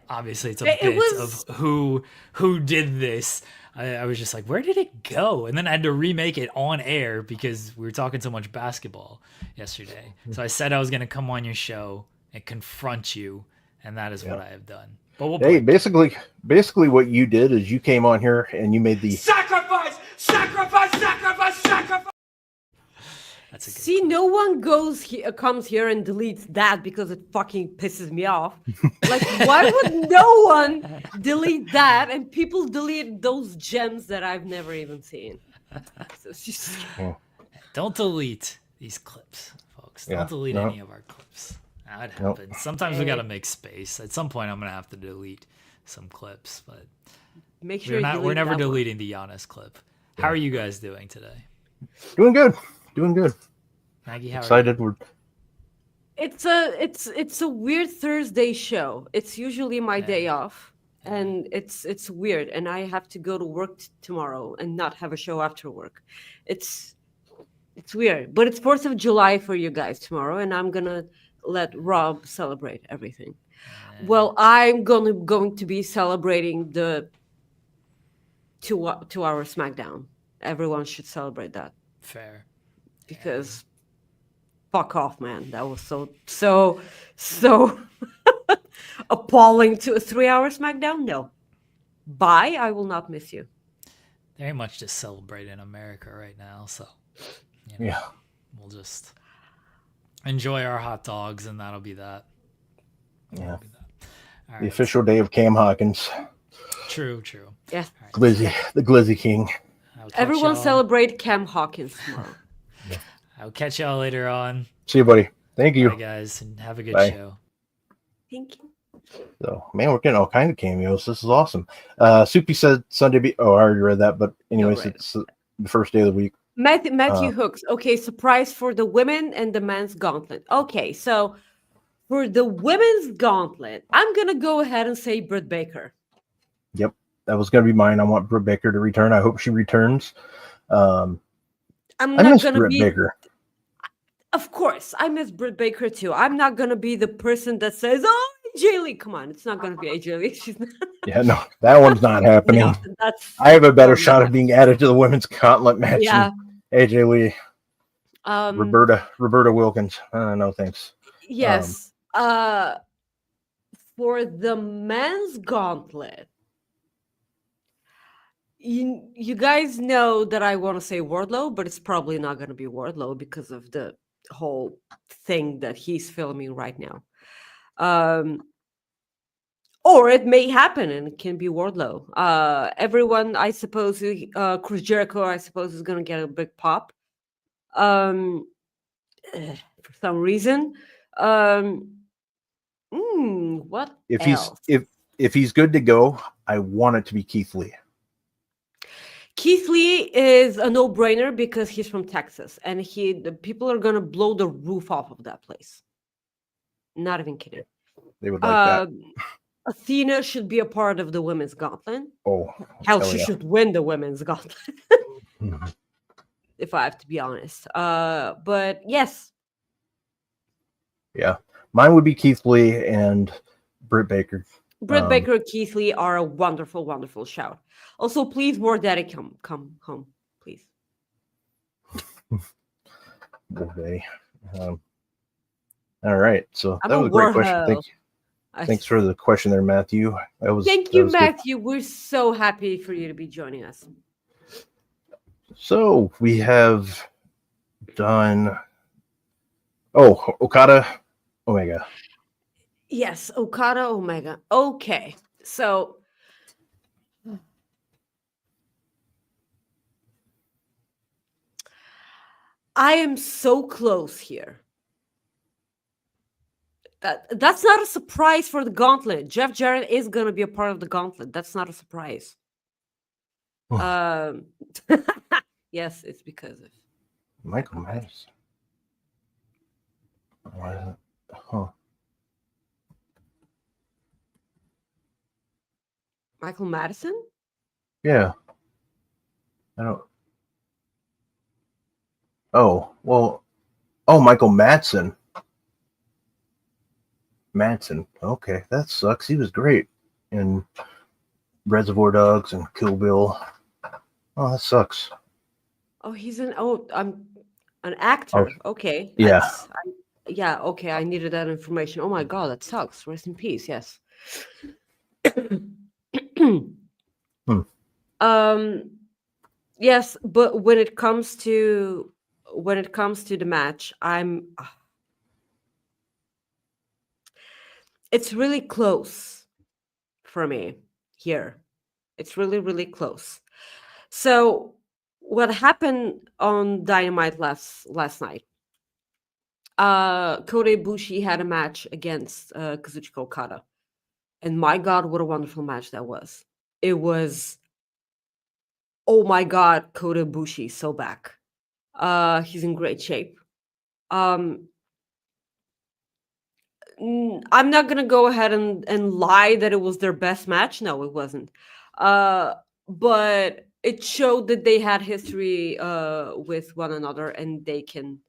Obviously it's a It bit was- of who did this. I was just like, where did it go? And then I had to remake it on air because we were talking so much basketball yesterday. So I said I was gonna come on your show and confront you, and that is what I have done. But we'll Hey, play. basically what you did is you came on here and you made the Sacrifice! Sacrifice! Sacrifice! Sacrifice! That's a good See, no one comes here and deletes that because it fucking pisses me off. Like, why would no one delete that? And people delete those gems that I've never even seen. So it's just... Don't delete these clips, folks. Don't Yeah, delete no. any of our clips. That happens. Sometimes we gotta make space. At some point, I'm gonna have to delete some clips, but Make sure we're never that one. deleting the Giannis clip. How are you guys doing today? doing good. Maggie, how are you? Excited. We're It's a weird Thursday show. It's usually my day off, and it's weird. And I have to go to work tomorrow and not have a show after work. It's weird, but it's 4th of July for you guys tomorrow, and I'm gonna let Rob celebrate everything. Well, I'm going to be celebrating the 2-hour SmackDown. Everyone should celebrate that Fair. because fuck off, man. That was so appalling to a 3-hour SmackDown. No. Bye. I will not miss you. There ain't much to celebrate in America right now, so you know, yeah. we'll just enjoy our hot dogs, and that'll be that. Yeah. That'll be that. All The right. official day of Cam Hawkins. True. Yes. All right. Glizzy, the Glizzy King. I'll catch Everyone y'all- celebrate Cam Hawkins tomorrow. I'll catch y'all later on. See you, buddy. Thank you. Bye, guys, and have a good Bye. show. Thank you. So, man, we're getting all kinds of cameos. This is awesome. Soupy said Sunday. I already read that, but anyways, right. it's the first day of the week. Matthew Hooks. Okay, surprise for the women and the men's gauntlet. Okay, so for the women's gauntlet, I'm gonna go ahead and say Britt Baker. Yep, that was going to be mine. I want Britt Baker to return. I hope she returns. I'm I not miss gonna Britt be. Baker. Of course, I miss Britt Baker too. I'm not gonna be the person that says, "Oh, AJ Lee." Come on, it's not gonna be AJ Lee. She's not. Yeah, no, that one's not happening. No, that's. I have a better no, shot no. of being added to the women's gauntlet match. Yeah. than AJ Lee, Um. Roberta Wilkins. No, thanks. Yes. For the men's gauntlet, you guys know that I want to say Wardlow, but it's probably not going to be Wardlow because of the whole thing that he's filming right now. Or it may happen and it can be Wardlow. Everyone, I suppose, Chris Jericho, I suppose, is going to get a big pop. For some reason. What If else? if he's good to go, I want it to be Keith Lee. Keith Lee is a no-brainer because he's from Texas, and the people are gonna blow the roof off of that place. Not even kidding. They would like that. Athena should be a part of the women's gauntlet. Oh, Hell, hell she yeah. should win the women's gauntlet, Mhm. if I have to be honest. But yes, Yeah, mine would be Keith Lee and Britt Baker. Britt Baker and Keith Lee are a wonderful, wonderful shout. Also, please, more Daddy, come home, please. Okay. All right, so I'm that a was a great question. warhole. Thanks for the question there, Matthew. Thank That you, was good. Matthew. We're so happy for you to be joining us. So we have done. Oh, Okada, Omega. Yes, Okada Omega. Okay, so I am so close here. That's not a surprise for the Gauntlet. Jeff Jarrett is going to be a part of the Gauntlet. That's not a surprise. Yes, it's because of Michael Madison. Huh. Michael Madison. Yeah. I don't. Oh, well. Oh, Michael Madsen. Okay, that sucks. He was great in Reservoir Dogs and Kill Bill. Oh, that sucks. Oh, I'm an actor. Okay. Yeah. Yeah, okay. I needed that information. Oh my God, that sucks. Rest in peace. Yes. Yes, but when it comes to the match, it's really close for me here. It's really, really close. So what happened on Dynamite last night? Kota Ibushi had a match against Kazuchika Okada. And my God, what a wonderful match that was. It was, oh my God, Kota Ibushi so back. He's in great shape. I'm not gonna go ahead and lie that it was their best match. No, it wasn't. But it showed that they had history with one another, and they can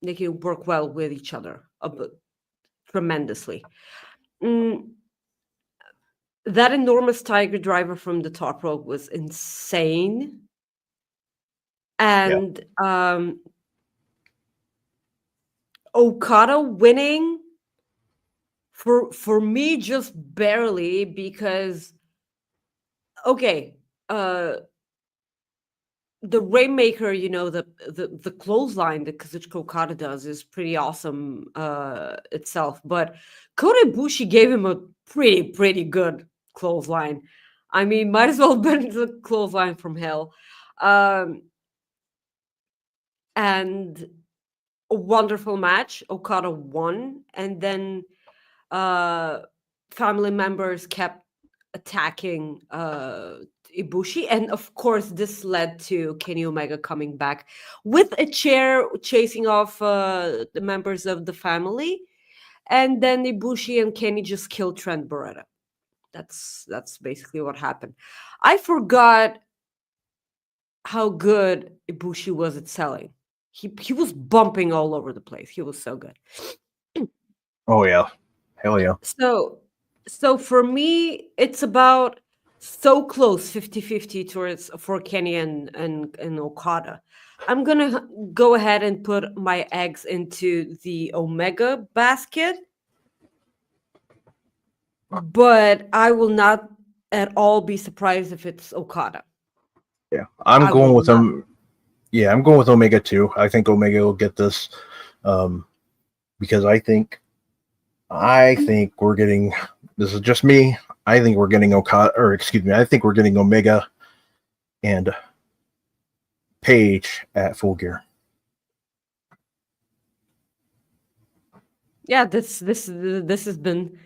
work well with each other tremendously. That enormous Tiger Driver from the top rope was insane. And Okada winning for me just barely, because the Rainmaker, the clothesline that Kazuchika Okada does is pretty awesome itself, but Kota Ibushi gave him a pretty good clothesline. I mean, might as well have been the clothesline from hell. And a wonderful match. Okada won, and then family members kept attacking Ibushi, and of course this led to Kenny Omega coming back with a chair, chasing off the members of the family, and then Ibushi and Kenny just killed Trent Beretta. That's basically what happened. I forgot how good Ibushi was at selling. He was bumping all over the place. He was so good. Oh yeah, hell yeah. So for me, it's about so close, 50-50 for Kenny and Okada. I'm gonna go ahead and put my eggs into the Omega basket, but I will not at all be surprised if it's Okada. Yeah, I'm going with them. Yeah, I'm going with Omega too. I think Omega will get this because I think we're getting. This is just me. I think we're getting I think we're getting Omega and Page at Full Gear. Yeah, this has been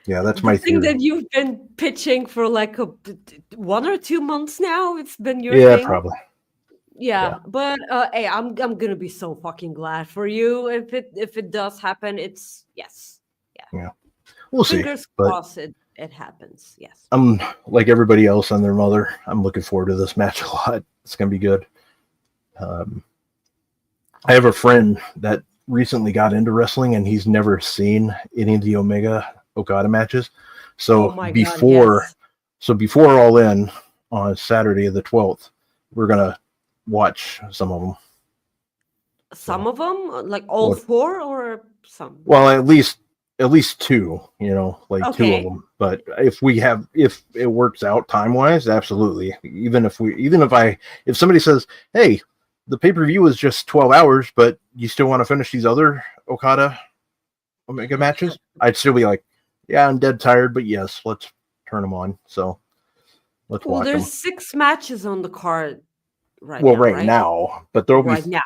Yeah, that's the my thing theory. that you've been pitching for like 1 or 2 months now. It's been your Yeah, thing. probably. Yeah, but hey, I'm gonna be so fucking glad for you if it does happen. It's yes, yeah. Yeah, we'll see. Fingers But crossed it happens. Yes. I'm like everybody else and their mother. I'm looking forward to this match a lot. It's gonna be good. Um, I have a friend that recently got into wrestling and he's never seen any of the Omega Okada matches. Oh So my god, before yes. before All In on Saturday the 12th, we're gonna watch some of them. Some So, of them, like all well, four, or some. well, at least two, like two of Okay. them. But if it works out time wise, absolutely. If somebody says, hey, the pay-per-view is just 12 hours, but you still want to finish these other Okada Omega matches, I'd still be like, yeah, I'm dead tired, but yes, let's turn them on. So let's Well, watch there's them. 6 matches on the card right Well, now, right right? now, but there'll be, Right now.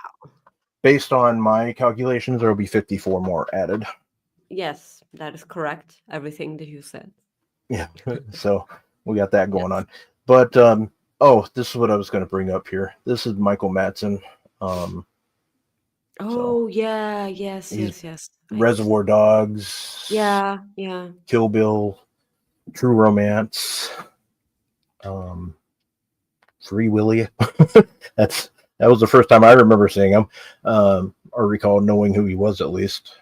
based on my calculations, there'll be 54 more added. Yes, that is correct. Everything that you said. Yeah. So we got that going Yes. on. But this is what I was going to bring up here. This is Michael Madsen. Oh yeah, yes, He's yes. Reservoir Dogs, Yeah, yeah. Kill Bill, True Romance, Free Willy. That was the first time I remember seeing him, or recall knowing who he was at least.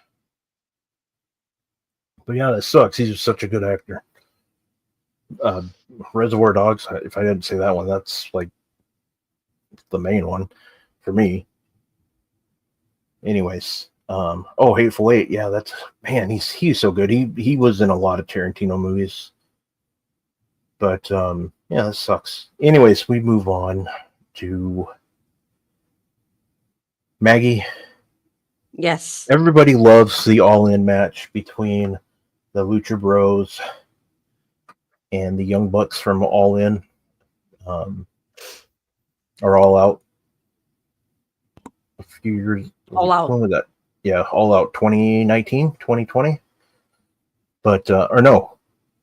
But yeah, that sucks. He's just such a good actor. Reservoir Dogs. If I didn't say that one, that's like the main one for me. Anyways, Hateful Eight. Yeah, that's man. He's so good. He was in a lot of Tarantino movies. But yeah, that sucks. Anyways, we move on to Maggie. Yes. Everybody loves the all-in match between the Lucha Bros and the Young Bucks from All In, or All Out. A few years. All Out. When was that? Yeah, All Out 2019, 2020. But or no,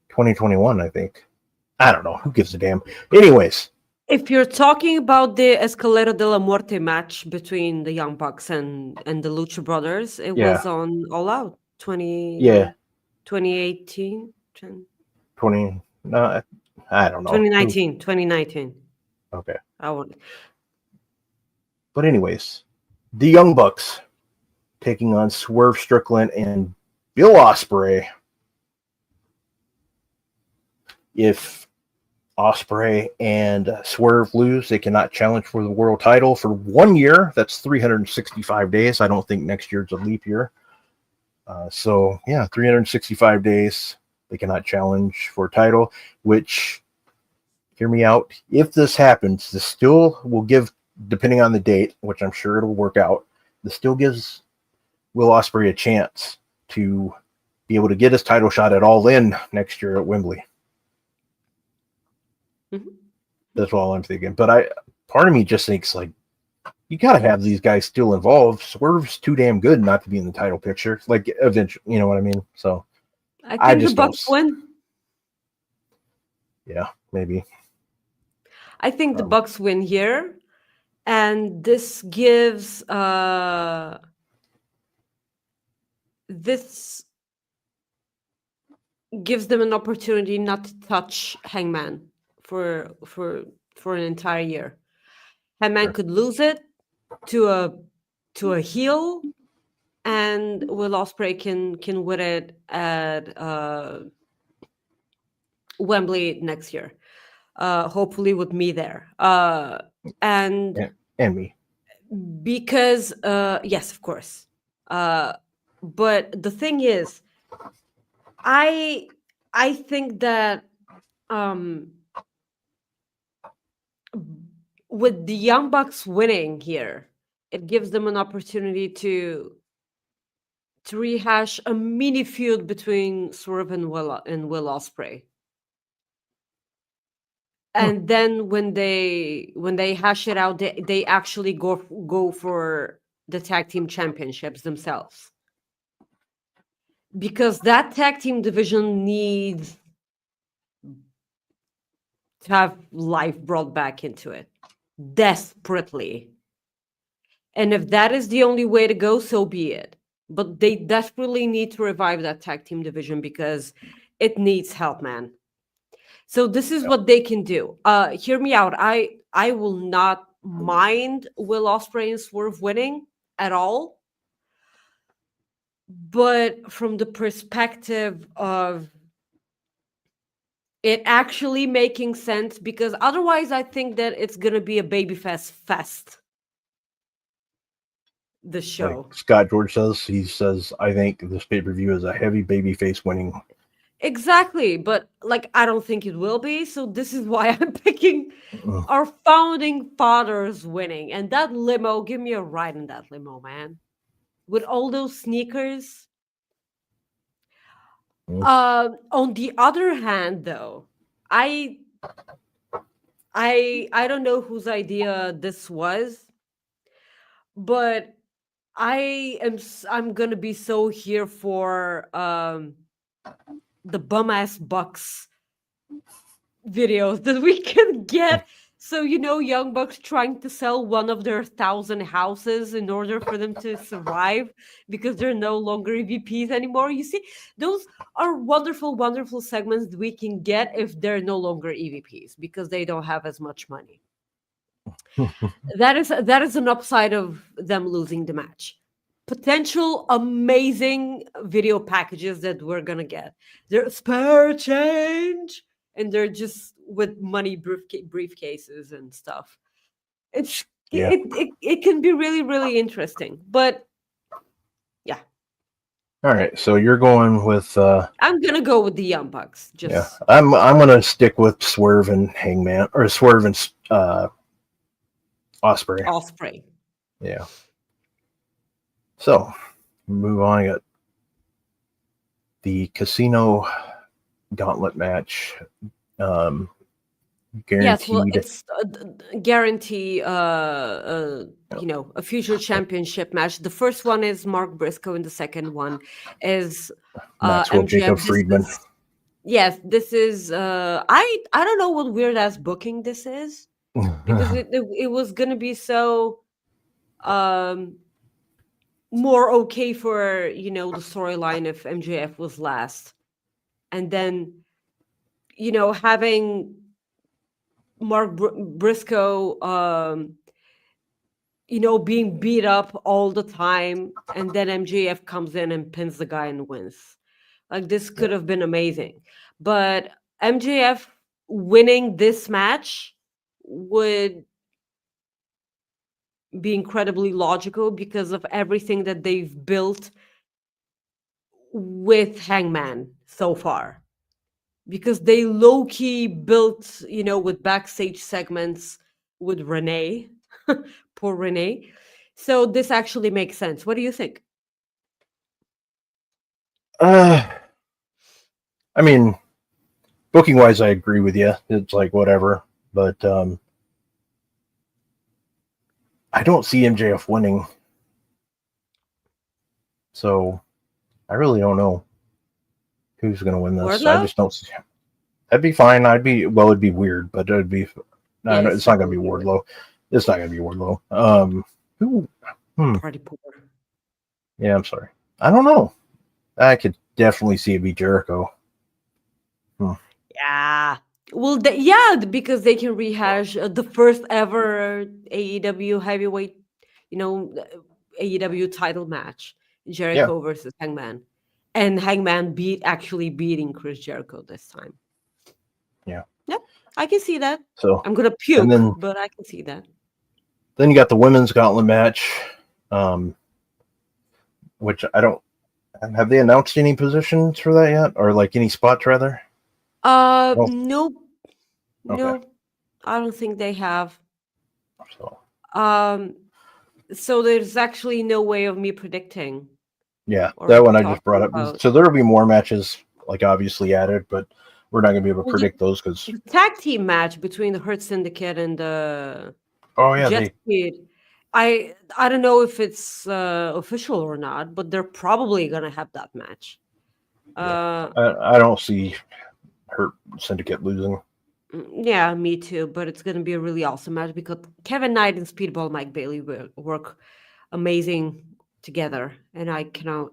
2021, I think. I don't know. Who gives a damn? Anyways, If you're talking about the Escalera de la Muerte match between the Young Bucks and the Lucha Brothers, it yeah, was on All Out 2018, 20. No, I don't know. 2019, 2019. Okay. I would. But anyways, the Young Bucks taking on Swerve Strickland and Bill Osprey. If Osprey and Swerve lose, they cannot challenge for the world title for 1 year. That's 365 days. I don't think next year's a leap year. So yeah, 365 days. They cannot challenge for a title, which, hear me out, if this happens, this still will give, depending on the date, which I'm sure it'll work out, this still gives Will Ospreay a chance to be able to get his title shot at All In next year at Wembley. Mhm. That's all I'm thinking. But part of me just thinks, like, you gotta have these guys still involved. Swerve's too damn good not to be in the title picture. Like, eventually, you know what I mean? So I think the just Bucks don't. win. Yeah, maybe. I think the Bucks win here, and this gives them an opportunity not to touch Hangman for an entire year. Hangman could lose it to a heel, and Will Ospreay can win it at Wembley next year. Hopefully with me there. And me. because yes, of course. But the thing is, I think that with the Young Bucks winning here, it gives them an opportunity to rehash a mini feud between Swerve and Will Ospreay. And then when they hash it out, they actually go for the tag team championships themselves. because that tag team division needs to have life brought back into it desperately. And if that is the only way to go, so be it. But they desperately need to revive that tag team division because it needs help, man. So this is what they can do. Hear me out. I will not mind Will Osprey and Swerve winning at all. But from the perspective of it actually making sense, because otherwise I think that it's gonna be a babyface fest. The show. Like Scott George says, he says, I think this pay-per-view is a heavy babyface winning. Exactly, but like I don't think it will be. So this is why I'm picking Ugh. our founding fathers winning. And that limo, give me a ride in that limo, man. With all those sneakers. On the other hand, though, I don't know whose idea this was, but I'm gonna be so here for the bum ass Bucks videos that we can get. So Young Bucks trying to sell one of their 1,000 houses in order for them to survive because they're no longer EVPs anymore. You see, those are wonderful, wonderful segments that we can get if they're no longer EVPs because they don't have as much money. That is an upside of them losing the match. Potential amazing video packages that we're gonna get. They're spare change, and they're just with money briefcases and stuff. It's Yeah. it can be really, really interesting. But yeah, All right, so you're going with I'm gonna go with the Young Bucks. Just yeah. I'm gonna stick with Swerve and Hangman, or Swerve and Osprey. Osprey. Yeah. So move on. I got the Casino Gauntlet match. Guaranteed. Yes, well, it's guarantee. A future championship match. The first one is Mark Briscoe, and the second one is Maxwell MJF. Jacob Friedman. Yes, this is. I don't know what weird ass booking this is because it was gonna be so more okay for the storyline if MJF was last, and then having Mark Briscoe being beat up all the time, and then MJF comes in and pins the guy and wins. Like this could have been amazing, but MJF winning this match would be incredibly logical because of everything that they've built with Hangman so far. Because they low-key built, with backstage segments with Renee. Poor Renee. So this actually makes sense. What do you think? I mean, booking wise, I agree with you. It's like whatever, but I don't see MJF winning, so I really don't know who's going to win this. Wardlow? I just don't see. That'd be fine. It'd be weird, but it'd be. No, Yeah, it's not going to be Wardlow. It's not going to be Wardlow. Who? Party poor. Yeah, I'm sorry. I don't know. I could definitely see it be Jericho. Yeah. Well, because they can rehash the first ever AEW heavyweight, AEW title match, Jericho versus Hangman, and Hangman actually beating Chris Jericho this time. Yeah. Yep, I can see that. So I'm gonna puke, but I can see that. Then you got the women's gauntlet match, which I don't. Have they announced any positions for that yet, or like any spots rather? Nope. Okay. No, I don't think they have. So. So there's actually no way of me predicting. Yeah, that one I just brought up. So there will be more matches, like obviously added, but we're not going to be able to predict those because the tag team match between the Hurt Syndicate and the Jet Speed. I don't know if it's official or not, but they're probably gonna have that match. I don't see her Syndicate losing. Yeah, me too. But it's going to be a really awesome match because Kevin Knight and Speedball Mike Bailey work amazing together, and I cannot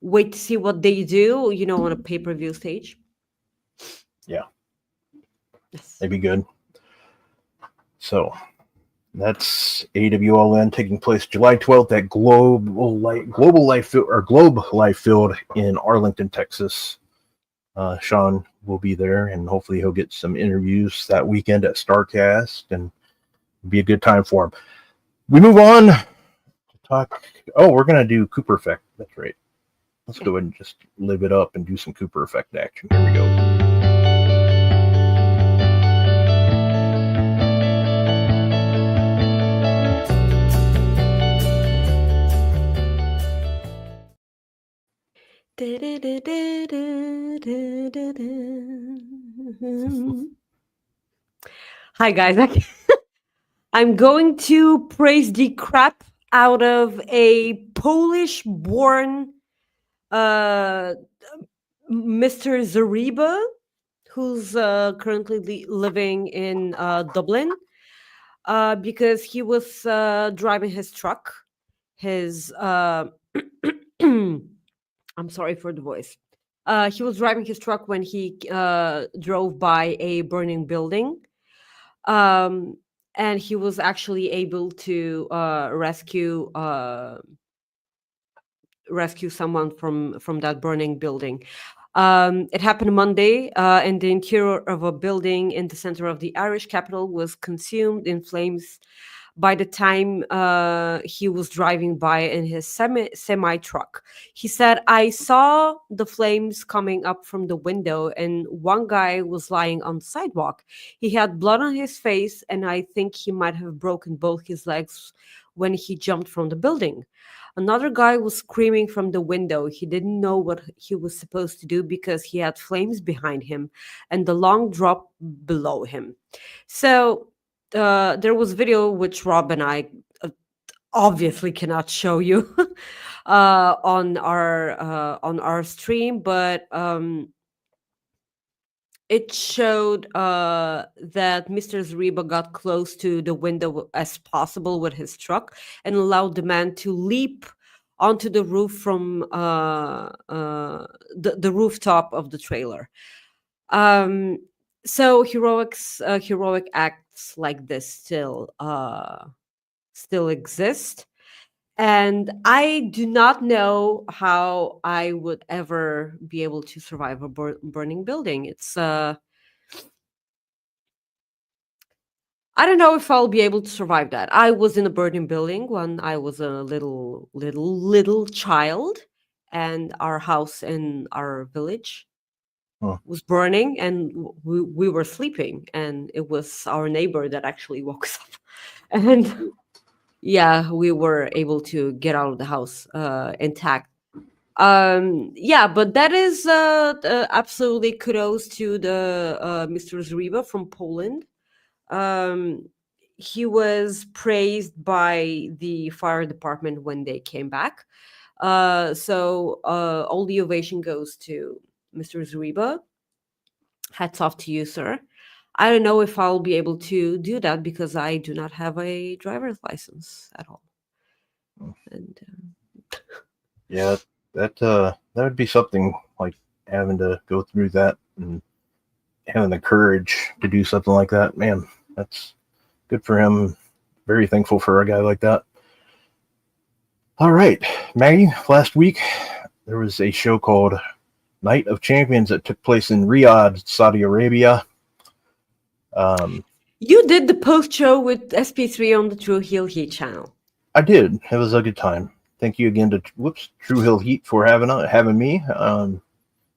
wait to see what they do. On a pay-per-view stage. Yeah, Yes. they'd be good. So that's AEW All In taking place July 12th at Globe Life Field in Arlington, Texas. Sean will be there, and hopefully he'll get some interviews that weekend at StarCast, and be a good time for him. We move on to talk. Oh, we're gonna do Cooper Effect. That's right. Let's go ahead and just live it up and do some Cooper Effect action. Here we go. Hi guys, I'm going to praise the crap out of a Polish-born Mr. Zariba, who's currently living in Dublin, because he was driving his truck. I'm sorry for the voice. He was driving his truck when he drove by a burning building. And he was actually able to rescue someone from that burning building. It happened Monday, and the interior of a building in the center of the Irish capital was consumed in flames by the time he was driving by in his semi truck. He said, "I saw the flames coming up from the window, and one guy was lying on the sidewalk. He had blood on his face, and I think he might have broken both his legs when he jumped from the building. Another guy was screaming from the window. He didn't know what he was supposed to do because he had flames behind him and the long drop below him." So there was video which Rob and I obviously cannot show you on our stream, but it showed that Mr. Zariba got close to the window as possible with his truck and allowed the man to leap onto the roof from the rooftop of the trailer. So heroic acts like this still exist, and I do not know how I would ever be able to survive a burning building. It's I don't know if I'll be able to survive that. I was in a burning building when I was a little child, and our house in our village was burning, and we were sleeping, and it was our neighbor that actually woke us up, and yeah, we were able to get out of the house intact. Yeah, but that is absolutely kudos to the Mr. Zariba from Poland. He was praised by the fire department when they came back. So all the ovation goes to Mr. Zariba. Hats off to you, sir. I don't know if I'll be able to do that because I do not have a driver's license at all. And yeah, that would be something, like having to go through that and having the courage to do something like that. Man, that's good for him. Very thankful for a guy like that. All right, Maggie, last week there was a show called Night of Champions that took place in Riyadh, Saudi Arabia. You did the post show with SP3 on the True Heel Heat channel. I did. It was a good time. Thank you again to True Heel Heat for having me.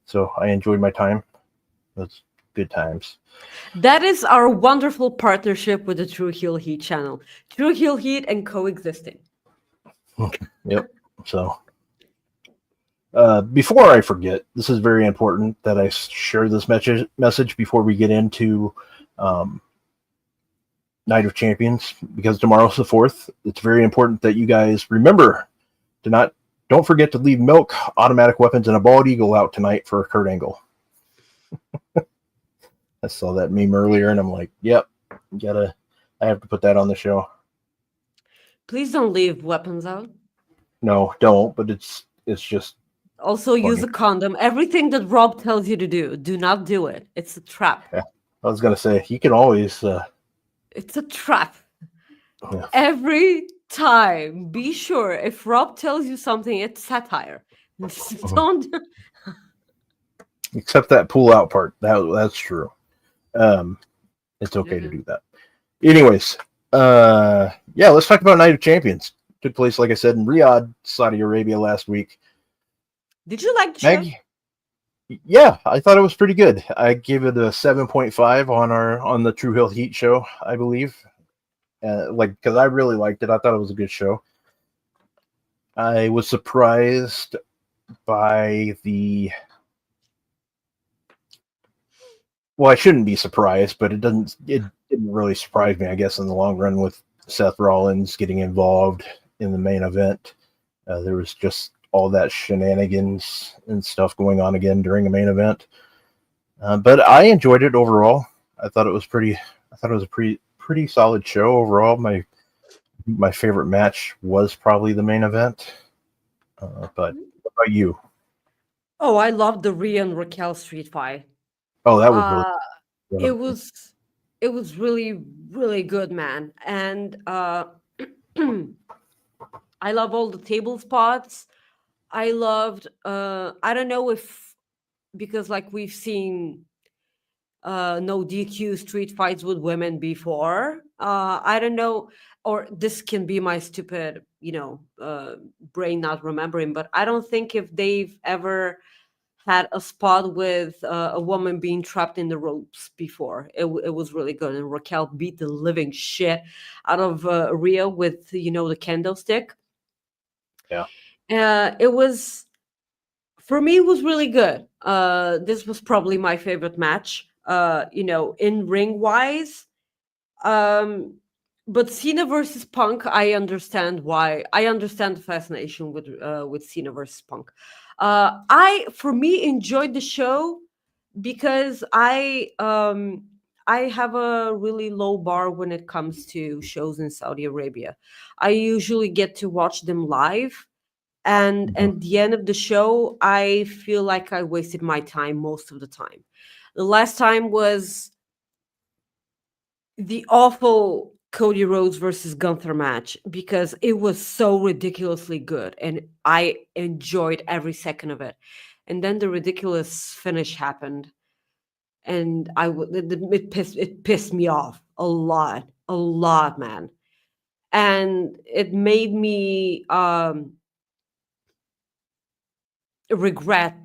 So I enjoyed my time. It was good times. That is our wonderful partnership with the True Heel Heat channel. True Heel Heat and Coexisting. Yep. So before I forget, this is very important that I share this message before we get into Night of Champions, because tomorrow's the 4th. It's very important that you guys remember to not don't forget to leave milk, automatic weapons, and a bald eagle out tonight for Kurt Angle. I saw that meme earlier, and I'm like, yep, I have to put that on the show. Please don't leave weapons out. No, don't. But it's just Also, use a condom. Everything that Rob tells you to do not do it. It's a trap. Yeah, I was gonna say you can always. It's a trap. Yeah. Every time, be sure if Rob tells you something, it's satire. Don't. Except that pull out part. That's true. It's okay to do that. Anyways, yeah, let's talk about Night of Champions. Took place, like I said, in Riyadh, Saudi Arabia last week. Did you like the show? Maggie? Yeah, I thought it was pretty good. I gave it a 7.5 on the True Hill Heat show, I believe. Because I really liked it. I thought it was a good show. I was surprised by well, I shouldn't be surprised, but it didn't really surprise me, I guess, in the long run with Seth Rollins getting involved in the main event. There was just all that shenanigans and stuff going on again during the main event. But I enjoyed it overall. I thought it was a pretty solid show overall. My favorite match was probably the main event. But what about you? Oh, I loved the Rhea and Raquel street fight. Oh, that was really good. It was really, really good, man. And I love all the table spots. I loved I don't know if because like we've seen no DQ street fights with women before. I don't know, or this can be my stupid, brain not remembering, but I don't think if they've ever had a spot with a woman being trapped in the ropes before. It was really good, and Raquel beat the living shit out of Rhea with the candlestick. Yeah. It was, for me, it was really good. This was probably my favorite match, in ring wise. But Cena versus Punk, I understand why. I understand the fascination with Cena versus Punk. For me, enjoyed the show because I have a really low bar when it comes to shows in Saudi Arabia. I usually get to watch them live. And at the end of the show, I feel like I wasted my time most of the time. The last time was the awful Cody Rhodes versus Gunther match because it was so ridiculously good and I enjoyed every second of it. And then the ridiculous finish happened, and it pissed me off a lot, man. And it made me regret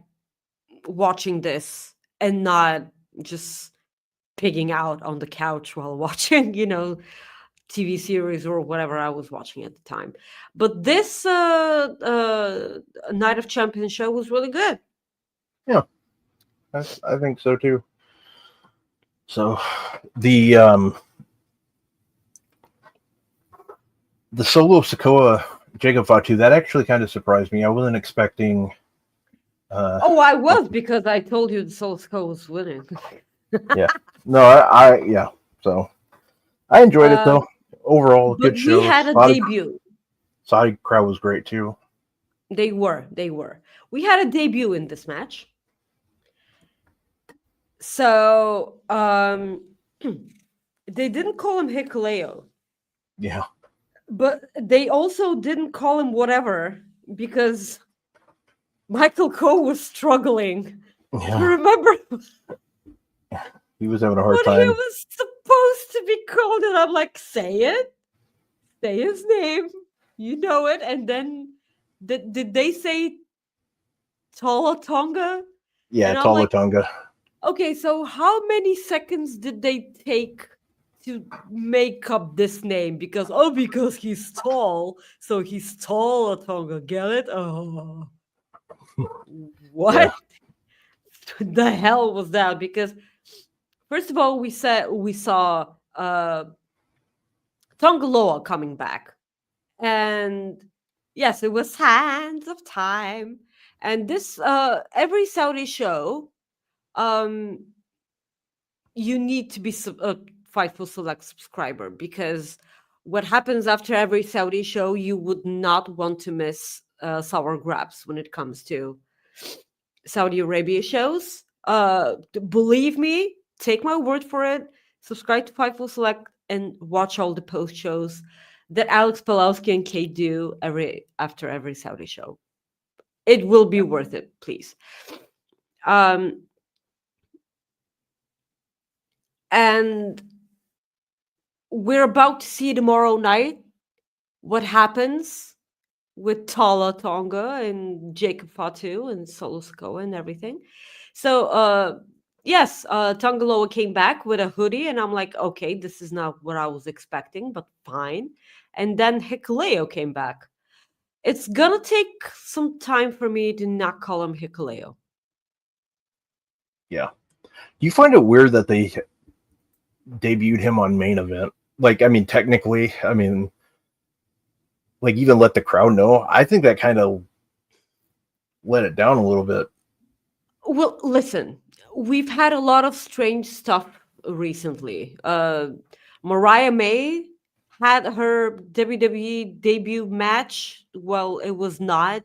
watching this and not just pigging out on the couch while watching, TV series or whatever I was watching at the time. But this Night of Champions show was really good. Yeah, I think so too. So the Solo Sikoa Jacob Fatu, that actually kind of surprised me. I wasn't expecting. I was, because I told you the Solo Sikoa was winning. Yeah. No, yeah. So I enjoyed it though. Overall, good show. We had a debut. Saudi crowd was great too. They were. We had a debut in this match. So they didn't call him Hikuleo. Yeah. But they also didn't call him whatever because Michael Cole was struggling. Yeah. Remember? He was having a hard what time. He was supposed to be called, and I'm like, say it. Say his name. You know it. And then did they say Tala Tonga? Yeah, Tala Tonga. Okay, so how many seconds did they take to make up this name? Because he's tall, so he's Tala Tonga. Get it? Oh, what? Yeah. The hell was that? Because first of all, we saw Tongaloa coming back, and Yes, it was Hands of Time. And this every Saudi show, um you need to be a Fightful Select subscriber, because what happens after every Saudi show, you would not want to miss sour grabs when it comes to Saudi Arabia shows. Believe me, take my word for it. Subscribe to Fightful Select and watch all the post shows that Alex Palowski and Kate do after every Saudi show. It will be worth it, please. And we're about to see tomorrow night what happens with Tala Tonga and Jacob Fatu and Solo Sikoa and everything. So, yes, Tongaloa came back with a hoodie, and I'm like, okay, this is not what I was expecting, but fine. And then Hikuleo came back. It's gonna take some time for me to not call him Hikuleo. Yeah. Do you find it weird that they debuted him on main event? Like, I mean, technically, I mean, like, even let the crowd know. I think that kind of let it down a little bit. Well, listen, we've had a lot of strange stuff recently. Mariah May had her WWE debut match. Well, it was not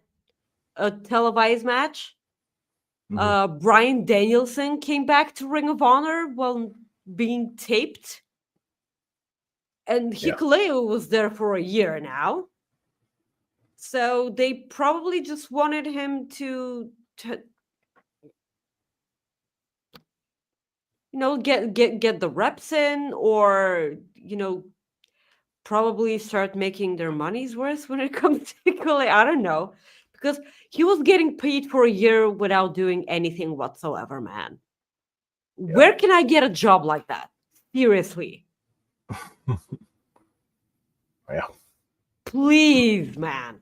a televised match. Bryan Danielson came back to Ring of Honor while being taped. And Hikuleo was there for a year now. So they probably just wanted him to get the reps in, or probably start making their money's worth when it comes to Hikuleo. I don't know, because he was getting paid for a year without doing anything whatsoever, man. Yeah. Where can I get a job like that? Seriously. Yeah. Please, man.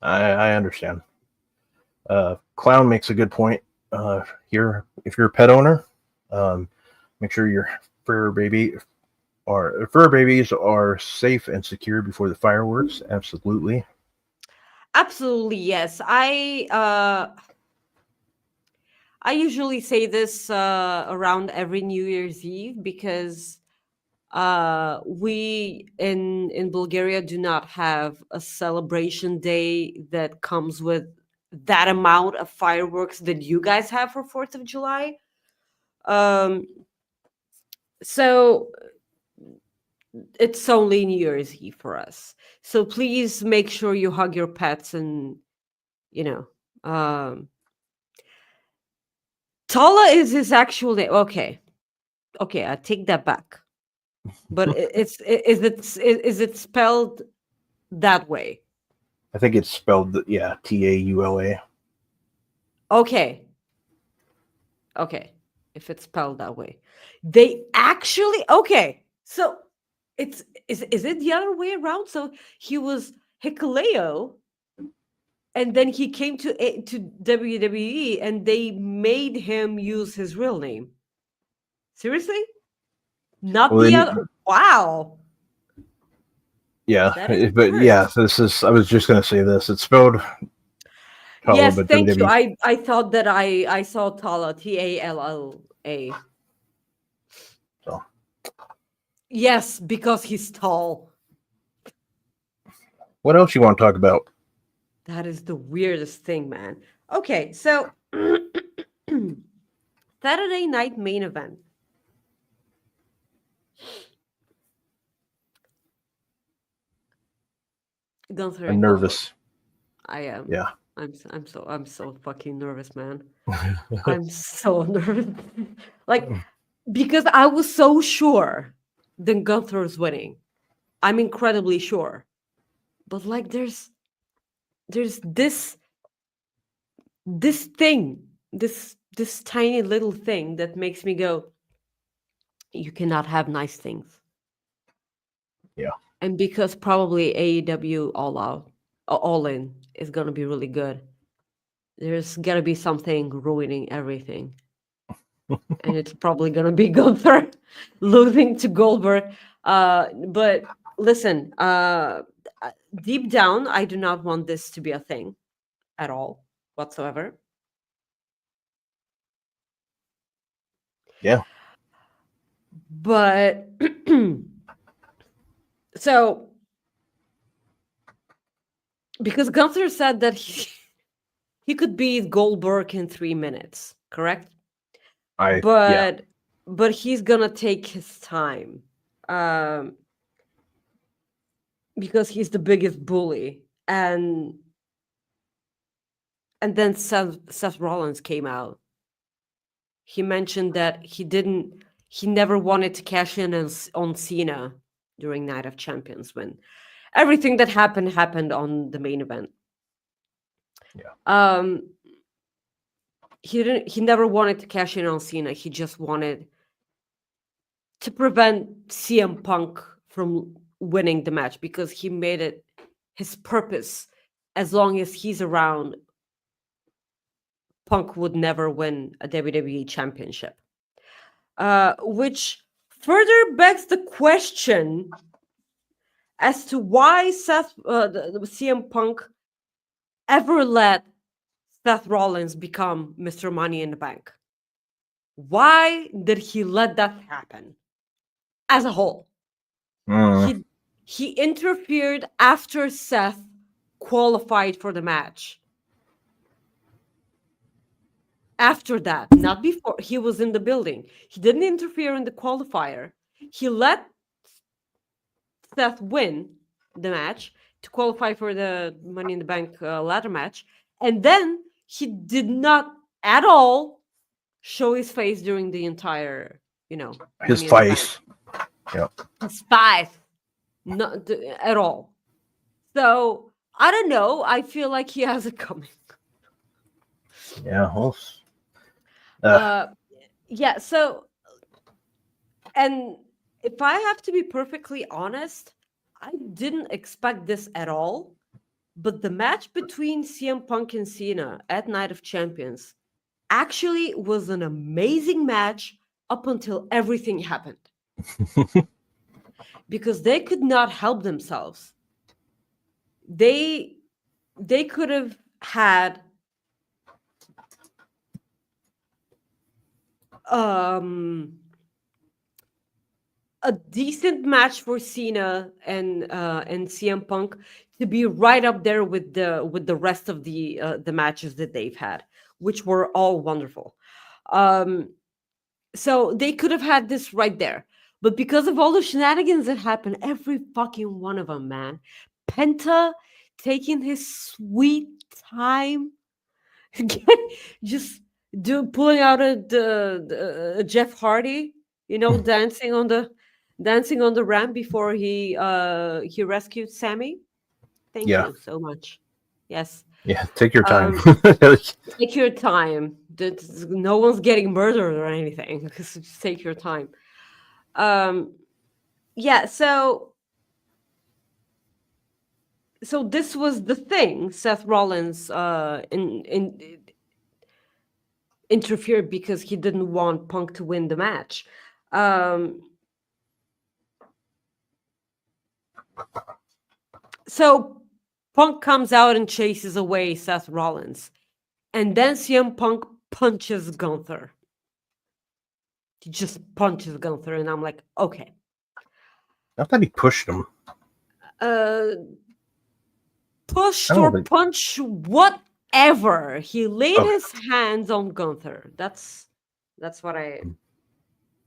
I understand. Clown makes a good point. Here, if you're a pet owner, make sure your fur babies are safe and secure before the fireworks. Absolutely. Absolutely, yes. I usually say this around every New Year's Eve, because we in Bulgaria do not have a celebration day that comes with that amount of fireworks that you guys have for 4th of July. So it's only New Year's Eve for us. So please make sure you hug your pets, and Tala is his actual name. Okay, I take that back. But is it spelled that way? I think it's spelled, Taula. Okay. If it's spelled that way, they actually So is it the other way around? So he was Hikuleo, and then he came to WWE, and they made him use his real name. Seriously? Not the other. Wow. Yeah, but yeah, I was just going to say this. It's spelled Tala, yes, but thank WWE. you. I thought that I saw Tala, Talla. So. Yes, because he's tall. What else you want to talk about? That is the weirdest thing, man. Okay, so Saturday night main event. Gunther, I'm nervous. I am. Yeah. I'm so fucking nervous, man. I'm so nervous. Like, because I was so sure that Gunther's winning. I'm incredibly sure. But like there's this thing, this tiny little thing that makes me go, you cannot have nice things. Yeah. And because probably AEW All In is gonna be really good, there's gonna be something ruining everything. And it's probably gonna be Gunther losing to Goldberg. But listen, deep down, I do not want this to be a thing at all whatsoever. Yeah. But so because Gunther said that he could beat Goldberg in 3 minutes, correct? But he's gonna take his time, because he's the biggest bully, and then Seth Rollins came out. He mentioned that he never wanted to cash in on Cena during Night of Champions when everything that happened on the main event. Yeah. He never wanted to cash in on Cena. He just wanted to prevent CM Punk from winning the match, because he made it his purpose. As long as he's around, Punk would never win a WWE championship. Which further begs the question as to why the CM Punk ever let Seth Rollins become Mr. Money in the Bank. Why did he let that happen? As a whole, he interfered after Seth qualified for the match. After that, not before. He was in the building. He didn't interfere in the qualifier. He let Seth win the match to qualify for the Money in the Bank ladder match, and then he did not at all show his face during the entire, his face. Yeah. His face, not at all. So I don't know. I feel like he has it coming. Yeah. Yeah. So, and if I have to be perfectly honest, I didn't expect this at all. But the match between CM Punk and Cena at Night of Champions actually was an amazing match up until everything happened. Because they could not help themselves. They could have had a decent match for Cena and CM Punk to be right up there with the rest of the matches that they've had, which were all wonderful. So they could have had this right there. But because of all the shenanigans that happened, every fucking one of them, man. Penta taking his sweet time, just pulling out a Jeff Hardy, dancing on the ramp before he rescued Sammy. Thank you so much. Yes. Yeah, take your time. Take your time. No one's getting murdered or anything. Just take your time. Yeah, so this was the thing. Seth Rollins interfered because he didn't want Punk to win the match. So Punk comes out and chases away Seth Rollins. And then CM Punk punches Gunther. He just punches Gunther, and I'm like, okay. I thought he pushed him. Pushed or punch, whatever. He laid his hands on Gunther. That's what I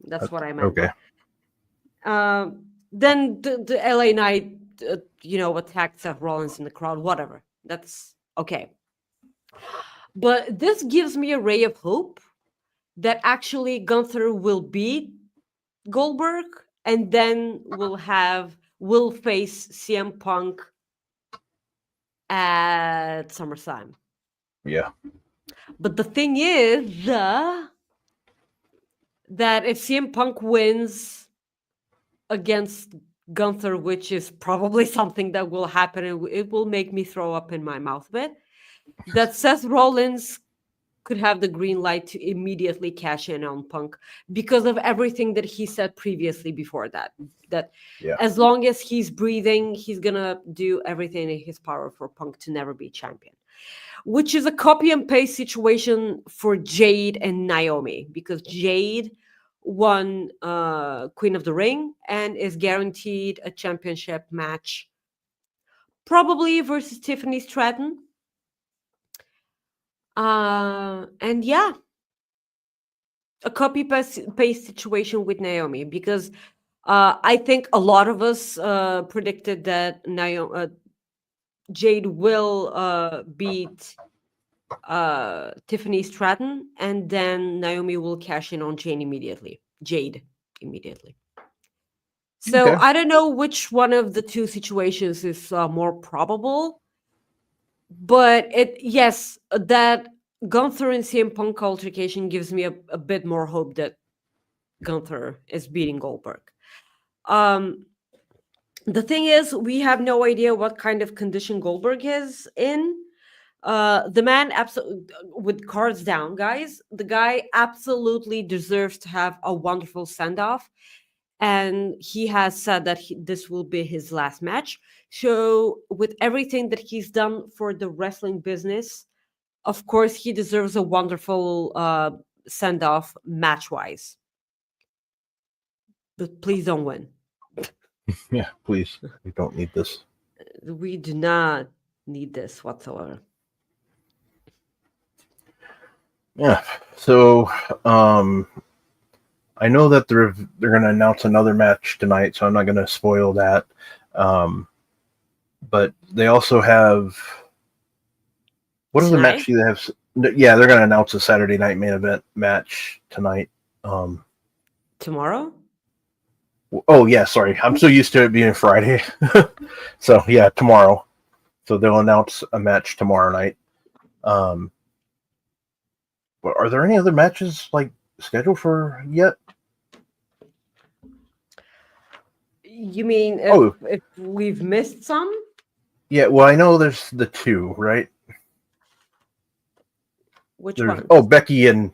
meant. Okay. Then the LA Knight, attacked Seth Rollins in the crowd. Whatever. That's okay. But this gives me a ray of hope that actually Gunther will beat Goldberg, and then we'll face CM Punk at SummerSlam. Yeah. But the thing is that if CM Punk wins against Gunther, which is probably something that will happen, and it will make me throw up in my mouth a bit, that Seth Rollins could have the green light to immediately cash in on Punk because of everything that he said previously before that. That Yeah. as long as he's breathing, he's gonna do everything in his power for Punk to never be champion. Which is a copy and paste situation for Jade and Naomi, because Jade won Queen of the Ring and is guaranteed a championship match, probably versus Tiffany Stratton. And yeah, a copy paste situation with Naomi, because I think a lot of us predicted that Jade will beat Tiffany Stratton, and then Naomi will cash in on Jade immediately. So Okay. I don't know which one of the two situations is more probable, but that Gunther and CM Punk altercation gives me a bit more hope that Gunther is beating Goldberg. The thing is, we have no idea what kind of condition Goldberg is in. The man absolutely, with cards down, guys, the guy absolutely deserves to have a wonderful send-off, and he has said that this will be his last match. So with everything that he's done for the wrestling business, of course he deserves a wonderful send-off match-wise, but please don't win. Yeah, please. We don't need this. We do not need this whatsoever. Yeah. So, I know that they're going to announce another match tonight, so I'm not going to spoil that. But they also have, what other match do they have? Yeah, they're going to announce a Saturday night main event match tonight. Tomorrow? Oh yeah, sorry. I'm so used to it being Friday. So yeah, tomorrow. So they'll announce a match tomorrow night. But are there any other matches like scheduled for yet? You mean if we've missed some? Yeah, well, I know there's the two, right? Which there's, one? Oh, Becky and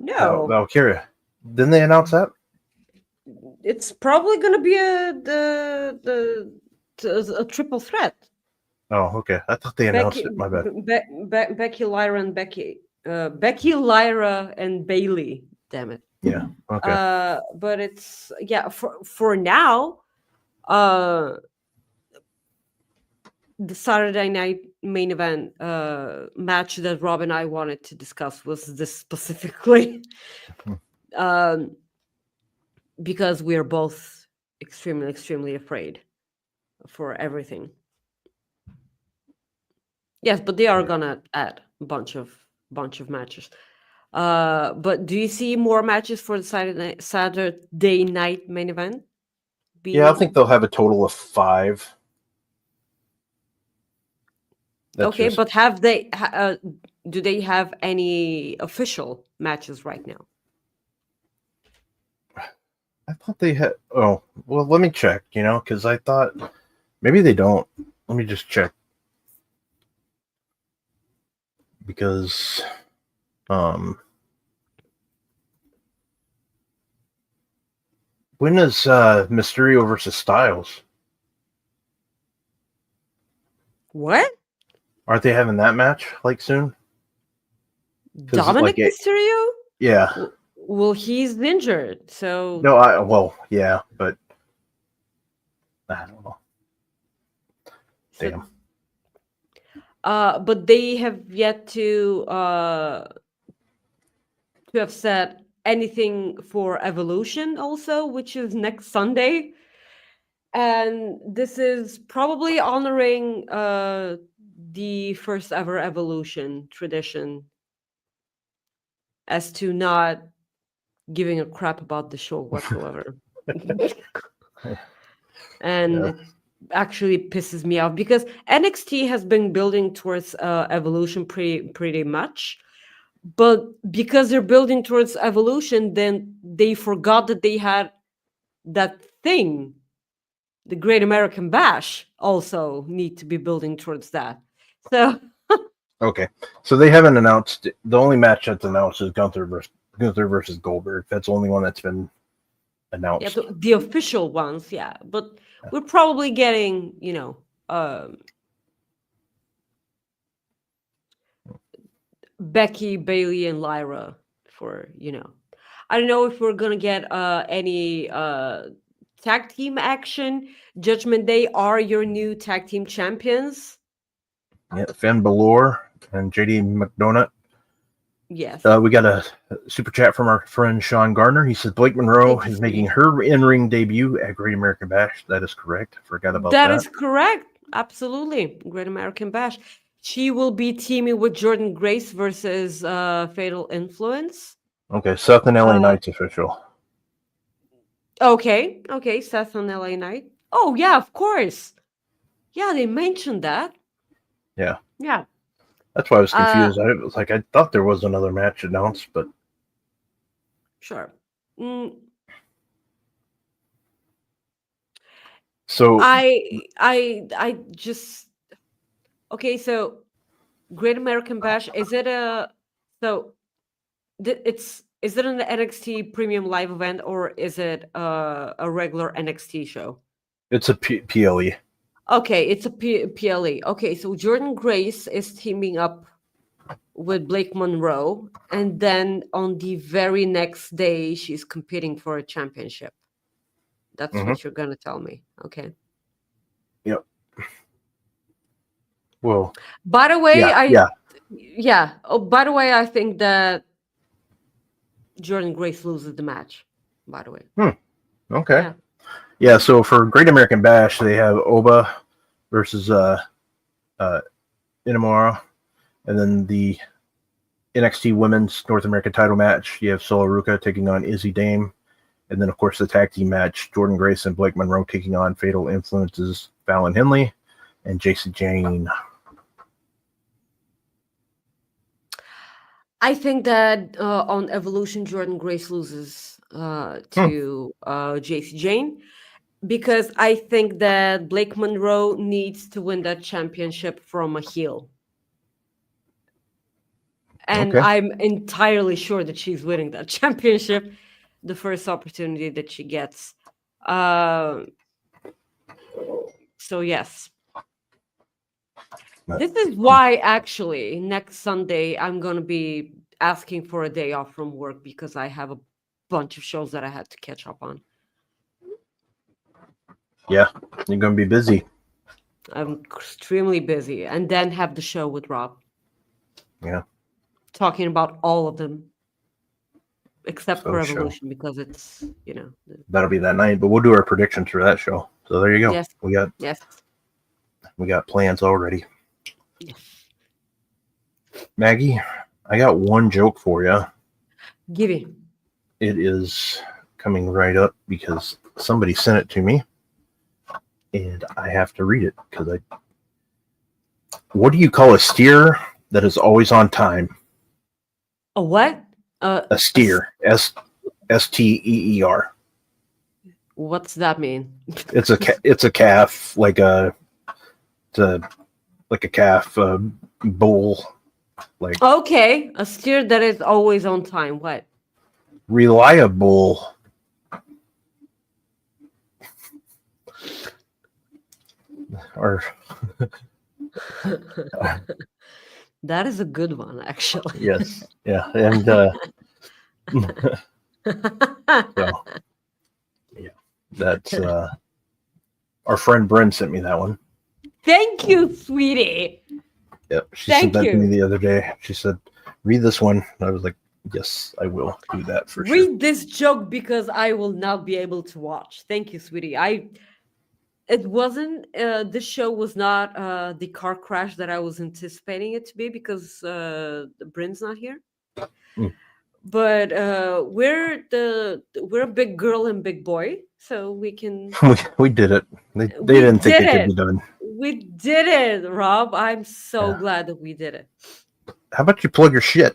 No, Valkyria. Didn't they announce that? it's probably going to be a triple threat. Oh, okay. I thought they announced it. My bad. Becky, Lyra, and Becky, Lyra, and Bailey. Damn it. Yeah. Okay. But it's for now. The Saturday night main event match that Rob and I wanted to discuss was this specifically, because we are both extremely afraid for everything. Yes, but they are gonna add a bunch of matches. But do you see more matches for the Saturday night main event? Yeah, I think they'll have a total of 5. But have they? Do they have any official matches right now? I thought they had. Oh, well, let me check. Because I thought maybe they don't. Let me just check. Because, when is Mysterio versus Styles? What? Aren't they having that match like soon? Dominic Mysterio? Yeah. Well, he's injured, so No, yeah, but I don't know. Damn. But they have yet to have said anything for Evolution also, which is next Sunday. And this is probably honoring the first ever Evolution tradition as to not giving a crap about the show whatsoever. And it actually pisses me off because NXT has been building towards Evolution pretty much. But because they're building towards Evolution, then they forgot that they had that thing the Great American Bash also need to be building towards that. So Okay, so they haven't announced. The only match that's announced is Gunther versus Goldberg. That's the only one that's been announced. yeah, the official ones, yeah. But we're probably getting, Becky, Bailey, and Lyra for, I don't know if we're gonna get any tag team action. Judgment Day are your new tag team champions. Yeah, Finn Balor and JD McDonough. Yes. We got a super chat from our friend Sean Gardner. He says Blake Monroe Thank you, is making her in-ring debut at Great American Bash. That is correct. Forgot about that. That is correct. Absolutely. Great American Bash. She will be teaming with Jordan Grace versus Fatal Influence. Okay, Seth and LA Knight's official. Okay. Seth on LA Knight. Oh, yeah, of course. Yeah, they mentioned that. Yeah. Yeah. That's why I was confused. I was like, I thought there was another match announced, but Sure. so I just okay. So, Great American Bash, is it is it an NXT Premium Live event or is it a regular NXT show? it's a PLE. Okay, it's a PLE. Okay, so Jordan Grace is teaming up with Blake Monroe, and then on the very next day, she's competing for a championship. That's what you're gonna tell me. Okay. Yep. Well, By the way, yeah. Oh, by the way, I think that Jordan Grace loses the match. By the way. Okay. Yeah. So for Great American Bash, they have Oba versus Inamura, and then the NXT Women's North American title match. You have Solo Ruka taking on Izzy Dame, and then of course the tag team match: Jordan Grace and Blake Monroe taking on Fatal Influences, Fallon Henley, and Jacy Jayne. I think that on Evolution, Jordan Grace loses to Jacy Jayne because I think that Blake Monroe needs to win that championship from a heel. And I'm entirely sure that she's winning that championship the first opportunity that she gets. So, yes. This is why, actually, next Sunday, I'm going to be asking for a day off from work because I have a bunch of shows that I had to catch up on. Yeah, you're going to be busy. I'm extremely busy. And then have the show with Rob. Yeah. Talking about all of them. Except for show. Evolution because it's, That'll be that night, but we'll do our predictions for that show. So there you go. Yes. We got plans already. Maggie, I got one joke for you. Give it. It is coming right up because somebody sent it to me, and I have to read it because What do you call a steer that is always on time? A what? A steer. STEER. What's that mean? It's a calf, like a calf bull. Like Okay, a steer that is always on time. What? Reliable. Or that is a good one, actually. yes, yeah, and so yeah, that's our friend Bryn sent me that one. Thank you, sweetie. Yep, she sent that to me the other day. She said, "Read this one." And I was like, "Yes, I will do that for sure." Read this joke because I will not be able to watch. Thank you, sweetie. It wasn't. This show was not the car crash that I was anticipating it to be because Bryn's not here. But we're a big girl and big boy, so we can. we did it. They didn't think it could be done. We did it, Rob. I'm so glad that we did it. How about you plug your shit?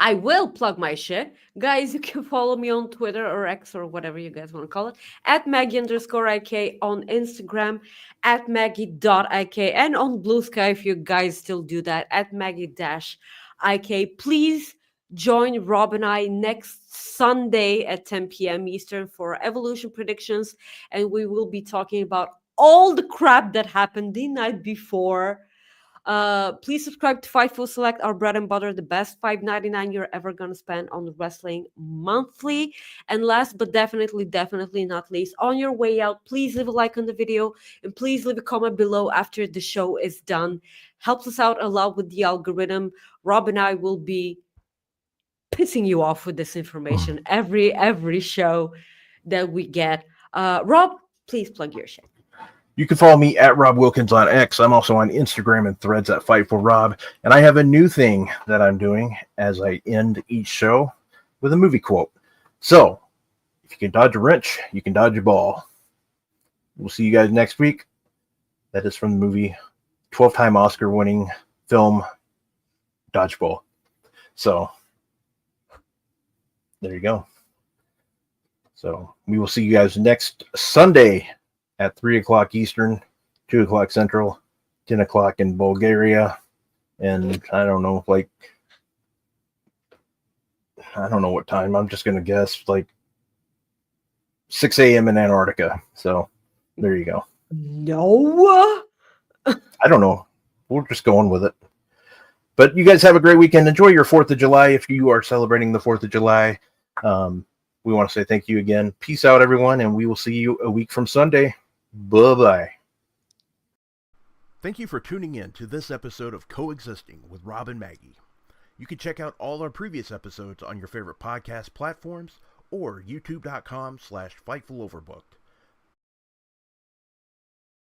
I will plug my shit. Guys, you can follow me on Twitter or X or whatever you guys want to call it. At Maggie_IK on Instagram. At Maggie.IK. And on Bluesky, if you guys still do that. At Maggie-IK. Please join Rob and I next Sunday at 10 p.m. Eastern for Evolution predictions. And we will be talking about all the crap that happened the night before. Please subscribe to Fightful Select, our bread and butter, the best $5.99 you're ever gonna spend on wrestling monthly. And last but definitely not least, on your way out, please leave a like on the video and please leave a comment below after the show is done. Helps us out a lot with the algorithm. Rob and I will be pissing you off with this information every show that we get. Rob, please plug your shit. You can follow me at Rob Wilkins on X. I'm also on Instagram and Threads at Fightful Rob. And I have a new thing that I'm doing as I end each show with a movie quote. So, if you can dodge a wrench, you can dodge a ball. We'll see you guys next week. That is from the movie 12-time Oscar-winning film Dodgeball. So, there you go. So, we will see you guys next Sunday at 3 o'clock Eastern, 2 o'clock Central, 10 o'clock in Bulgaria, and I don't know, like, I don't know what time. I'm just going to guess, like, 6 a.m. in Antarctica. So, there you go. No. I don't know. We're just going with it. But you guys have a great weekend. Enjoy your 4th of July if you are celebrating the 4th of July. We want to say thank you again. Peace out, everyone, and we will see you a week from Sunday. Bye-bye. Thank you for tuning in to this episode of Coexisting with Rob and Maggie. You can check out all our previous episodes on your favorite podcast platforms or youtube.com/FightfulOverbooked.